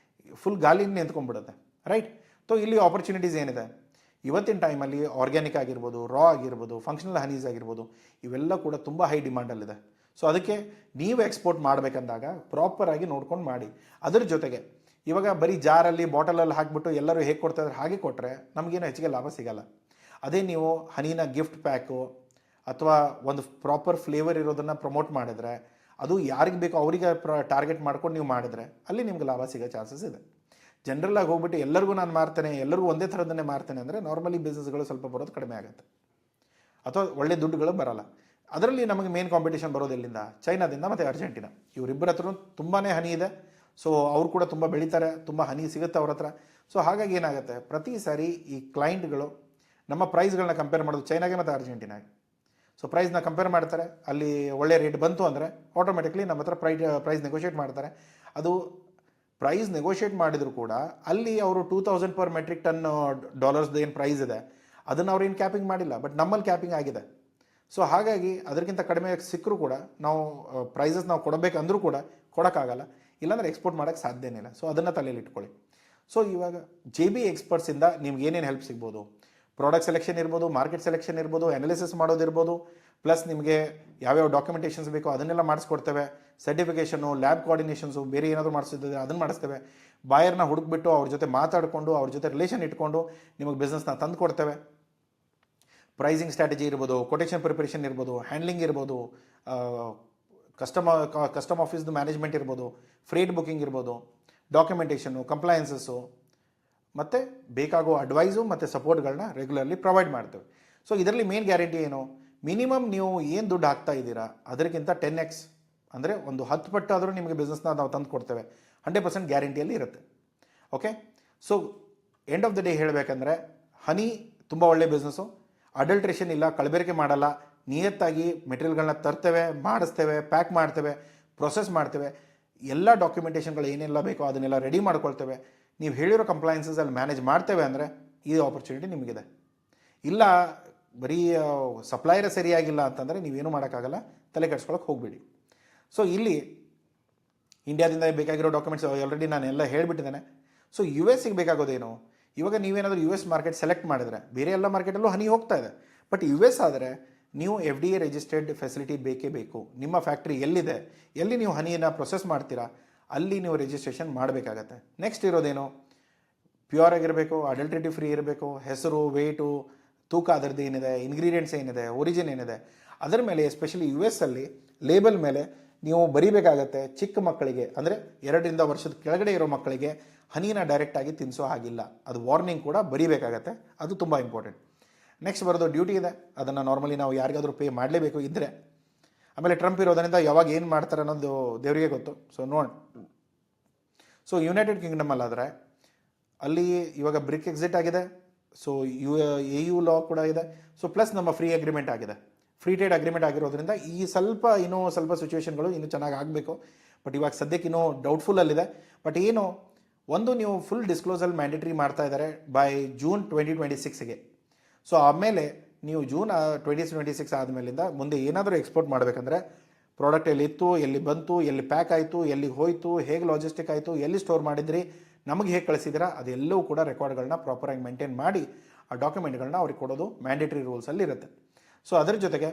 ಫುಲ್ ಗಾಲಿನ ನಿಂತ್ಕೊಂಡ್ಬಿಡುತ್ತೆ, ರೈಟ್? ಸೊ ಇಲ್ಲಿ ಆಪರ್ಚುನಿಟೀಸ್ ಏನಿದೆ ಇವತ್ತಿನ ಟೈಮಲ್ಲಿ, ಆರ್ಗ್ಯಾನಿಕ್ ಆಗಿರ್ಬೋದು, ರಾ ಆಗಿರ್ಬೋದು, ಫಂಕ್ಷನಲ್ ಹನೀಸ್ ಆಗಿರ್ಬೋದು, ಇವೆಲ್ಲ ಕೂಡ ತುಂಬ ಹೈ ಡಿಮಾಂಡಲ್ಲಿದೆ. ಸೊ ಅದಕ್ಕೆ ನೀವು ಎಕ್ಸ್ಪೋರ್ಟ್ ಮಾಡಬೇಕಂದಾಗ ಪ್ರಾಪರಾಗಿ ನೋಡ್ಕೊಂಡು ಮಾಡಿ. ಅದ್ರ ಜೊತೆಗೆ ಇವಾಗ ಬರೀ ಜಾರಲ್ಲಿ, ಬಾಟಲಲ್ಲಿ ಹಾಕಿಬಿಟ್ಟು ಎಲ್ಲರೂ ಹೇಗೆ ಕೊಡ್ತಾಯಿದ್ರೆ ಹಾಗೆ ಕೊಟ್ಟರೆ ನಮಗೇನು ಹೆಚ್ಚಿಗೆ ಲಾಭ ಸಿಗಲ್ಲ. ಅದೇ ನೀವು ಹನಿನ ಗಿಫ್ಟ್ ಪ್ಯಾಕು ಅಥವಾ ಒಂದು ಪ್ರಾಪರ್ ಫ್ಲೇವರ್ ಇರೋದನ್ನು ಪ್ರಮೋಟ್ ಮಾಡಿದ್ರೆ, ಅದು ಯಾರಿಗೆ ಬೇಕೋ ಅವರಿಗೆ ಟಾರ್ಗೆಟ್ ಮಾಡ್ಕೊಂಡು ನೀವು ಮಾಡಿದ್ರೆ ಅಲ್ಲಿ ನಿಮ್ಗೆ ಲಾಭ ಸಿಗೋ ಚಾನ್ಸಸ್ ಇದೆ. ಜನರಲ್ಲಾಗಿ ಹೋಗ್ಬಿಟ್ಟು ಎಲ್ಲರಿಗೂ ನಾನು ಮಾರ್ತೇನೆ, ಎಲ್ಲರಿಗೂ ಒಂದೇ ಥರದನ್ನೇ ಮಾರ್ತೇನೆ ಅಂದರೆ ನಾರ್ಮಲಿ ಬಿಸ್ನೆಸ್ಗಳು ಸ್ವಲ್ಪ ಬರೋದು ಕಡಿಮೆ ಆಗುತ್ತೆ, ಅಥವಾ ಒಳ್ಳೆ ದುಡ್ಡುಗಳು ಬರೋಲ್ಲ. ಅದರಲ್ಲಿ ನಮಗೆ ಮೇನ್ ಕಾಂಪಿಟೇಷನ್ ಬರೋದು ಎಲ್ಲಿಂದ? ಚೈನಾದಿಂದ ಮತ್ತು ಅರ್ಜೆಂಟಿನಾ. ಇವರಿಬ್ಬರ ಹತ್ರ ತುಂಬಾ ಹನಿ ಇದೆ. ಸೊ ಅವ್ರು ಕೂಡ ತುಂಬ ಬೆಳೀತಾರೆ, ತುಂಬ ಹನಿ ಸಿಗುತ್ತೆ ಅವ್ರ ಹತ್ರ. ಸೊ ಹಾಗಾಗಿ ಏನಾಗುತ್ತೆ, ಪ್ರತಿ ಸಾರಿ ಈ ಕ್ಲೈಂಟ್ಗಳು ನಮ್ಮ ಪ್ರೈಸ್ಗಳನ್ನ ಕಂಪೇರ್ ಮಾಡೋದು ಚೈನಾಗೆ ಮತ್ತು ಅರ್ಜೆಂಟಿನಾಗೆ. ಸೊ ಪ್ರೈಸ್ನ ಕಂಪೇರ್ ಮಾಡ್ತಾರೆ, ಅಲ್ಲಿ ಒಳ್ಳೆ ರೇಟ್ ಬಂತು ಅಂದರೆ ಆಟೋಮೆಟಿಕ್ಲಿ ನಮ್ಮ ಹತ್ರ ಪ್ರೈಸ್ ನೆಗೋಷಿಯೇಟ್ ಮಾಡ್ತಾರೆ. ಅದು ಪ್ರೈಸ್ ನೆಗೋಷಿಯೇಟ್ ಮಾಡಿದ್ರು ಕೂಡ ಅಲ್ಲಿ ಅವರು 2000 ಪರ್ ಮೆಟ್ರಿಕ್ ಟನ್ ಡಾಲರ್ಸ್ದು ಏನು ಪ್ರೈಸ್ ಇದೆ ಅದನ್ನು ಅವ್ರು ಏನು ಕ್ಯಾಪಿಂಗ್ ಮಾಡಿಲ್ಲ, ಬಟ್ ನಮ್ಮಲ್ಲಿ ಕ್ಯಾಪಿಂಗ್ ಆಗಿದೆ. ಸೊ ಹಾಗಾಗಿ ಅದಕ್ಕಿಂತ ಕಡಿಮೆ ಸಿಕ್ಕರೂ ಕೂಡ ನಾವು ಪ್ರೈಸಸ್ ನಾವು ಕೊಡಬೇಕಂದ್ರೂ ಕೂಡ ಕೊಡೋಕ್ಕಾಗಲ್ಲ, ಇಲ್ಲಾಂದರೆ ಎಕ್ಸ್ಪೋರ್ಟ್ ಮಾಡೋಕ್ಕೆ ಸಾಧ್ಯನೇ ಇಲ್ಲ. ಸೊ ಅದನ್ನು ತಲೆಯಲ್ಲಿ ಇಟ್ಕೊಳ್ಳಿ. ಸೊ ಇವಾಗ JB ಎಕ್ಸ್ಪರ್ಟ್ಸಿಂದ ನಿಮ್ಗೆ ಏನೇನು ಹೆಲ್ಪ್ ಸಿಗ್ಬೋದು, ಪ್ರಾಡಕ್ಟ್ ಸೆಲೆಕ್ಷನ್ ಇರ್ಬೋದು, ಮಾರ್ಕೆಟ್ ಸೆಲೆಕ್ಷನ್ ಇರ್ಬೋದು, ಅನಾಲಿಸಿಸ್ ಮಾಡೋದಿರ್ಬೋದು, ಪ್ಲಸ್ ನಿಮಗೆ ಯಾವ್ಯಾವ ಡಾಕ್ಯುಮೆಂಟೇಷನ್ಸ್ ಬೇಕೋ ಅದನ್ನೆಲ್ಲ ಮಾಡಿಸ್ಕೊಡ್ತೇವೆ. ಸರ್ಟಿಫಿಕೇಷನು, ಲ್ಯಾಬ್ ಕೋಆರ್ಡಿನೇಷನ್ಸು, ಬೇರೆ ಏನಾದರೂ ಮಾಡಿಸಿದ್ರೆ ಅದನ್ನು ಮಾಡಿಸ್ತೇವೆ. ಬಾಯರ್ನ ಹುಡುಕ್ಬಿಟ್ಟು ಅವ್ರ ಜೊತೆ ಮಾತಾಡಿಕೊಂಡು ಅವ್ರ ಜೊತೆ ರಿಲೇಷನ್ ಇಟ್ಕೊಂಡು ನಿಮಗೆ ಬಿಸ್ನೆಸ್ನ ತಂದು ಕೊಡ್ತೇವೆ. ಪ್ರೈಸಿಂಗ್ ಸ್ಟ್ರಾಟಜಿ ಇರ್ಬೋದು, ಕೊಟೇಷನ್ ಪ್ರಿಪರೇಷನ್ ಇರ್ಬೋದು, ಹ್ಯಾಂಡ್ಲಿಂಗ್ ಇರ್ಬೋದು, ಕಸ್ಟಮ್ ಆಫೀಸ್ದು ಮ್ಯಾನೇಜ್ಮೆಂಟ್ ಇರ್ಬೋದು, ಫ್ರೇಟ್ ಬುಕಿಂಗ್ ಇರ್ಬೋದು, ಡಾಕ್ಯುಮೆಂಟೇಷನ್ನು, ಕಂಪ್ಲಯನ್ಸಸ್ಸು, ಮತ್ತು ಬೇಕಾಗೋ ಅಡ್ವೈಸು ಮತ್ತು ಸಪೋರ್ಟ್ಗಳನ್ನ ರೆಗ್ಯುಲರ್ಲಿ ಪ್ರೊವೈಡ್ ಮಾಡ್ತೇವೆ. ಸೊ ಇದರಲ್ಲಿ ಮೇನ್ ಗ್ಯಾರಂಟಿ ಏನು, ಮಿನಿಮಮ್ ನೀವು ಏನು ದುಡ್ಡು ಹಾಕ್ತಾ ಇದ್ದೀರಾ ಅದಕ್ಕಿಂತ 10x ಅಂದರೆ ಒಂದು 10 ಪಟ್ಟು ಆದರೂ ನಿಮಗೆ ಬಿಸ್ನೆಸ್ನ ನಾವು ತಂದು ಕೊಡ್ತೇವೆ. 100% ಗ್ಯಾರಂಟಿಯಲ್ಲಿ ಇರುತ್ತೆ. Okay, so end of the day ಹೇಳಬೇಕಂದ್ರೆ ಹನಿ ತುಂಬ ಒಳ್ಳೆ ಬಿಸ್ನೆಸ್ಸು. ಅಡಲ್ಟ್ರೇಷನ್ ಇಲ್ಲ, ಕಲಬೆರಕೆ ಮಾಡಲ್ಲ, ನಿಯತ್ತಾಗಿ ಮೆಟೀರಿಯಲ್ಗಳನ್ನ ತರ್ತೇವೆ, ಮಾಡಿಸ್ತೇವೆ, ಪ್ಯಾಕ್ ಮಾಡ್ತೇವೆ, ಪ್ರೊಸೆಸ್ ಮಾಡ್ತೇವೆ, ಎಲ್ಲ ಡಾಕ್ಯುಮೆಂಟೇಷನ್ಗಳು ಏನೆಲ್ಲ ಬೇಕೋ ಅದನ್ನೆಲ್ಲ ರೆಡಿ ಮಾಡ್ಕೊಳ್ತೇವೆ. ನೀವು ಹೇಳಿರೋ ಕಂಪ್ಲೈನ್ಸಲ್ಲಿ ಮ್ಯಾನೇಜ್ ಮಾಡ್ತೇವೆ ಅಂದರೆ ಈ ಆಪರ್ಚುನಿಟಿ ನಿಮಗಿದೆ. ಇಲ್ಲ ಬರೀ ಸಪ್ಲೈಯರೇ ಸರಿಯಾಗಿಲ್ಲ ಅಂತಂದರೆ ನೀವೇನು ಮಾಡೋಕ್ಕಾಗಲ್ಲ, ತಲೆ ಕೆಡ್ಸ್ಕೊಳಕ್ಕೆ ಹೋಗಬೇಡಿ. ಸೊ ಇಲ್ಲಿ ಇಂಡಿಯಾದಿಂದ ಬೇಕಾಗಿರೋ ಡಾಕ್ಯುಮೆಂಟ್ಸ್ ಆಲ್ರೆಡಿ ನಾನು ಎಲ್ಲ ಹೇಳಿಬಿಟ್ಟಿದ್ದೇನೆ. ಸೊ US ಬೇಕಾಗೋದೇನು, ಇವಾಗ ನೀವೇನಾದರೂ US ಮಾರ್ಕೆಟ್ ಸೆಲೆಕ್ಟ್ ಮಾಡಿದರೆ ಬೇರೆ ಎಲ್ಲ ಮಾರ್ಕೆಟಲ್ಲೂ ಹನಿ ಹೋಗ್ತಾ ಇದೆ, ಬಟ್ US ಆದರೆ ನೀವು FDA ರಿಜಿಸ್ಟರ್ಡ್ ಫೆಸಿಲಿಟಿ ಬೇಕೇ ಬೇಕು. ನಿಮ್ಮ ಫ್ಯಾಕ್ಟ್ರಿ ಎಲ್ಲಿದೆ, ಎಲ್ಲಿ ನೀವು ಹನಿಯನ್ನು ಪ್ರೊಸೆಸ್ ಮಾಡ್ತೀರಾ ಅಲ್ಲಿ ನೀವು ರಿಜಿಸ್ಟ್ರೇಷನ್ ಮಾಡಬೇಕಾಗತ್ತೆ. ನೆಕ್ಸ್ಟ್ ಇರೋದೇನು, ಪ್ಯೂರ್ ಆಗಿರಬೇಕು, ಅಡಲ್ಟ್ರೇಟಿವ್ ಫ್ರೀ ಇರಬೇಕು, ಹೆಸರು, ವೇಟು, ತೂಕ ಅದರದ್ದು ಏನಿದೆ, ಇಂಗ್ರೀಡಿಯೆಂಟ್ಸ್ ಏನಿದೆ, ಒರಿಜಿನ್ ಏನಿದೆ ಅದರ ಮೇಲೆ, ಎಸ್ಪೆಷಲಿ US ಅಲ್ಲಿ ಲೇಬಲ್ ಮೇಲೆ ನೀವು ಬರೀಬೇಕಾಗತ್ತೆ. ಚಿಕ್ಕ ಮಕ್ಕಳಿಗೆ ಅಂದರೆ 2 ವರ್ಷದ ಕೆಳಗಡೆ ಇರೋ ಮಕ್ಕಳಿಗೆ ಹನಿನ ಡೈರೆಕ್ಟಾಗಿ ತಿನ್ನಿಸೋ ಹಾಗಿಲ್ಲ, ಅದು ವಾರ್ನಿಂಗ್ ಕೂಡ ಬರೀಬೇಕಾಗತ್ತೆ. ಅದು ತುಂಬ ಇಂಪಾರ್ಟೆಂಟ್. ನೆಕ್ಸ್ಟ್ ಬರೋದು ಡ್ಯೂಟಿ ಇದೆ, ಅದನ್ನು ನಾರ್ಮಲಿ ನಾವು ಯಾರಿಗಾದರೂ ಪೇ ಮಾಡಲೇಬೇಕು ಇದ್ದರೆ. ಆಮೇಲೆ ಟ್ರಂಪ್ ಇರೋದರಿಂದ ಯಾವಾಗ ಏನು ಮಾಡ್ತಾರೆ ಅನ್ನೋದು ದೇವರಿಗೆ ಗೊತ್ತು. ಸೊ ಯುನೈಟೆಡ್ ಕಿಂಗ್ಡಮಲ್ಲಾದರೆ ಅಲ್ಲಿ ಇವಾಗ ಬ್ರಿಕ್ ಎಕ್ಸಿಟ್ ಆಗಿದೆ. ಸೊ EU ಲಾ ಕೂಡ ಇದೆ. ಸೊ ಪ್ಲಸ್ ನಮ್ಮ ಫ್ರೀ ಅಗ್ರಿಮೆಂಟ್ ಆಗಿದೆ, ಫ್ರೀ ಟ್ರೇಡ್ ಅಗ್ರಿಮೆಂಟ್ ಆಗಿರೋದ್ರಿಂದ ಈ ಇನ್ನೂ ಸ್ವಲ್ಪ ಸಿಚುವೇಷನ್ಗಳು ಇನ್ನೂ ಚೆನ್ನಾಗಿ ಆಗಬೇಕು. ಬಟ್ ಇವಾಗ ಸದ್ಯಕ್ಕೆ ಇನ್ನೂ ಡೌಟ್ಫುಲ್ಲಲ್ಲಿದೆ. ಬಟ್ ಏನು ಒಂದು, ನೀವು ಫುಲ್ ಡಿಸ್ಕ್ಲೋಸಲ್ ಮ್ಯಾಂಡೇಟ್ರಿ ಮಾಡ್ತಾ ಇದ್ದಾರೆ ಬೈ ಜೂನ್ 2026ಗೆ. ಸೊ ಆಮೇಲೆ ನೀವು ಜೂನ್ 2026 ಆದಮೇಲಿಂದ ಮುಂದೆ ಏನಾದರೂ ಎಕ್ಸ್ಪೋರ್ಟ್ ಮಾಡಬೇಕಂದ್ರೆ ಪ್ರಾಡಕ್ಟ್ ಎಲ್ಲಿತ್ತು, ಎಲ್ಲಿ ಬಂತು, ಎಲ್ಲಿ ಪ್ಯಾಕ್ ಆಯಿತು, ಎಲ್ಲಿ ಹೋಯಿತು, ಹೇಗೆ ಲಾಜಿಸ್ಟಿಕ್ ಆಯಿತು, ಎಲ್ಲಿ ಸ್ಟೋರ್ ಮಾಡಿದ್ರಿ, ನಮಗೆ ಹೇಗೆ ಕಳಿಸಿದ್ದೀರಾ, ಅದೆಲ್ಲವೂ ಕೂಡ ರೆಕಾರ್ಡ್ಗಳನ್ನ ಪ್ರಾಪರಾಗಿ ಮೇಂಟೈನ್ ಮಾಡಿ ಆ ಡಾಕ್ಯುಮೆಂಟ್ಗಳನ್ನ ಅವ್ರಿಗೆ ಕೊಡೋದು ಮ್ಯಾಂಡೇಟ್ರಿ ರೂಲ್ಸಲ್ಲಿ ಇರುತ್ತೆ. ಸೊ ಅದರ ಜೊತೆಗೆ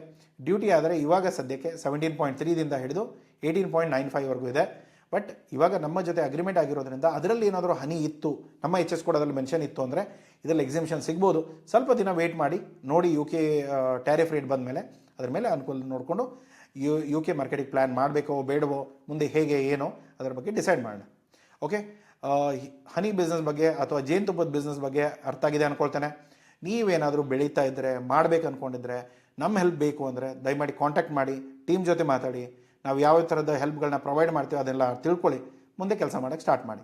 ಡ್ಯೂಟಿ ಆದರೆ ಇವಾಗ ಸದ್ಯಕ್ಕೆ 17.3ದಿಂದ ಹಿಡಿದು 18.95ವರೆಗೂ ಇದೆ. ಬಟ್ ಇವಾಗ ನಮ್ಮ ಜೊತೆ ಅಗ್ರಿಮೆಂಟ್ ಆಗಿರೋದ್ರಿಂದ ಅದರಲ್ಲಿ ಏನಾದರೂ ಹನಿ ಇತ್ತು, ನಮ್ಮ HS ಕೊಡೋದ್ರಲ್ಲಿ ಮೆನ್ಷನ್ ಇತ್ತು ಅಂದರೆ ಇದರಲ್ಲಿ ಎಕ್ಸಿಬಿಷನ್ ಸಿಗ್ಬೋದು. ಸ್ವಲ್ಪ ದಿನ ವೆಯ್ಟ್ ಮಾಡಿ ನೋಡಿ, UK ಟ್ಯಾರಿಫ್ ರೇಟ್ ಬಂದ ಮೇಲೆ ಅದ್ರ ಮೇಲೆ ಅನುಕೂಲ ನೋಡಿಕೊಂಡು UK ಮಾರ್ಕೆಟಿಗೆ ಪ್ಲ್ಯಾನ್ ಮಾಡಬೇಕೋ ಬೇಡವೋ, ಮುಂದೆ ಹೇಗೆ ಏನೋ ಅದರ ಬಗ್ಗೆ ಡಿಸೈಡ್ ಮಾಡೋಣ. ಓಕೆ, ಹನಿ ಬಿಸ್ನೆಸ್ ಬಗ್ಗೆ ಅಥವಾ ಜೇನುತುಪ್ಪದ ಬಿಸ್ನೆಸ್ ಬಗ್ಗೆ ಅರ್ಥ ಆಗಿದೆ ಅಂದ್ಕೊಳ್ತೇನೆ. ನೀವೇನಾದರೂ ಬೆಳೀತಾ ಇದ್ದರೆ, ಮಾಡಬೇಕು ಅಂದ್ಕೊಂಡಿದ್ರೆ, ನಮ್ಮ ಹೆಲ್ಪ್ ಬೇಕು ಅಂದರೆ ದಯಮಾಡಿ ಕಾಂಟ್ಯಾಕ್ಟ್ ಮಾಡಿ, ಟೀಮ್ ಜೊತೆ ಮಾತಾಡಿ, ನಾವು ಯಾವ ಥರದ ಹೆಲ್ಪ್ಗಳನ್ನ ಪ್ರೊವೈಡ್ ಮಾಡ್ತೀವಿ ಅದೆಲ್ಲ ತಿಳ್ಕೊಳ್ಳಿ, ಮುಂದೆ ಕೆಲಸ ಮಾಡೋಕ್ಕೆ ಸ್ಟಾರ್ಟ್ ಮಾಡಿ.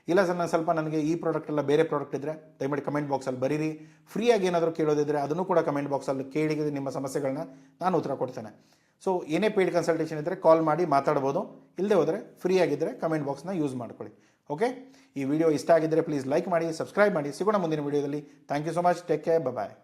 ಇಲ್ಲ ಸರ್ ಸ್ವಲ್ಪ ನನಗೆ ಈ ಪ್ರಾಡಕ್ಟ್ ಎಲ್ಲ ಬೇರೆ ಪ್ರಾಡಕ್ಟ್ ಇದ್ದರೆ ದಯಮಾಡಿ ಕಮೆಂಟ್ ಬಾಕ್ಸಲ್ಲಿ ಬರೀರಿ. ಫ್ರೀಯಾಗಿ ಏನಾದರೂ ಕೇಳೋದಿದ್ರೆ ಅದನ್ನು ಕೂಡ ಕಮೆಂಟ್ ಬಾಕ್ಸಲ್ಲಿ ಕೇಳಿ ನಿಮ್ಮ ಸಮಸ್ಯೆಗಳನ್ನ ನಾನು ಉತ್ತರ ಕೊಡ್ತೇನೆ. ಸೊ ಏನೇ ಪೇಯ್ಡ್ ಕನ್ಸಲ್ಟೇಷನ್ ಇದ್ದರೆ ಕಾಲ್ ಮಾಡಿ ಮಾತಾಡ್ಬೋದು, ಇಲ್ಲದೆ ಹೋದರೆ ಫ್ರೀ ಆಗಿದ್ದರೆ ಕಮೆಂಟ್ ಬಾಕ್ಸ್ನ ಯೂಸ್ ಮಾಡ್ಕೊಳ್ಳಿ. ಓಕೆ, ಈ ವಿಡಿಯೋ ಇಷ್ಟ ಆಗಿದ್ದರೆ ಪ್ಲೀಸ್ ಲೈಕ್ ಮಾಡಿ, ಸಬ್ಸ್ಕ್ರೈಬ್ ಮಾಡಿ. ಸಿಗೋಣ ಮುಂದಿನ ವಿಡಿಯೋದಲ್ಲಿ. Thank you so much, take care, bye.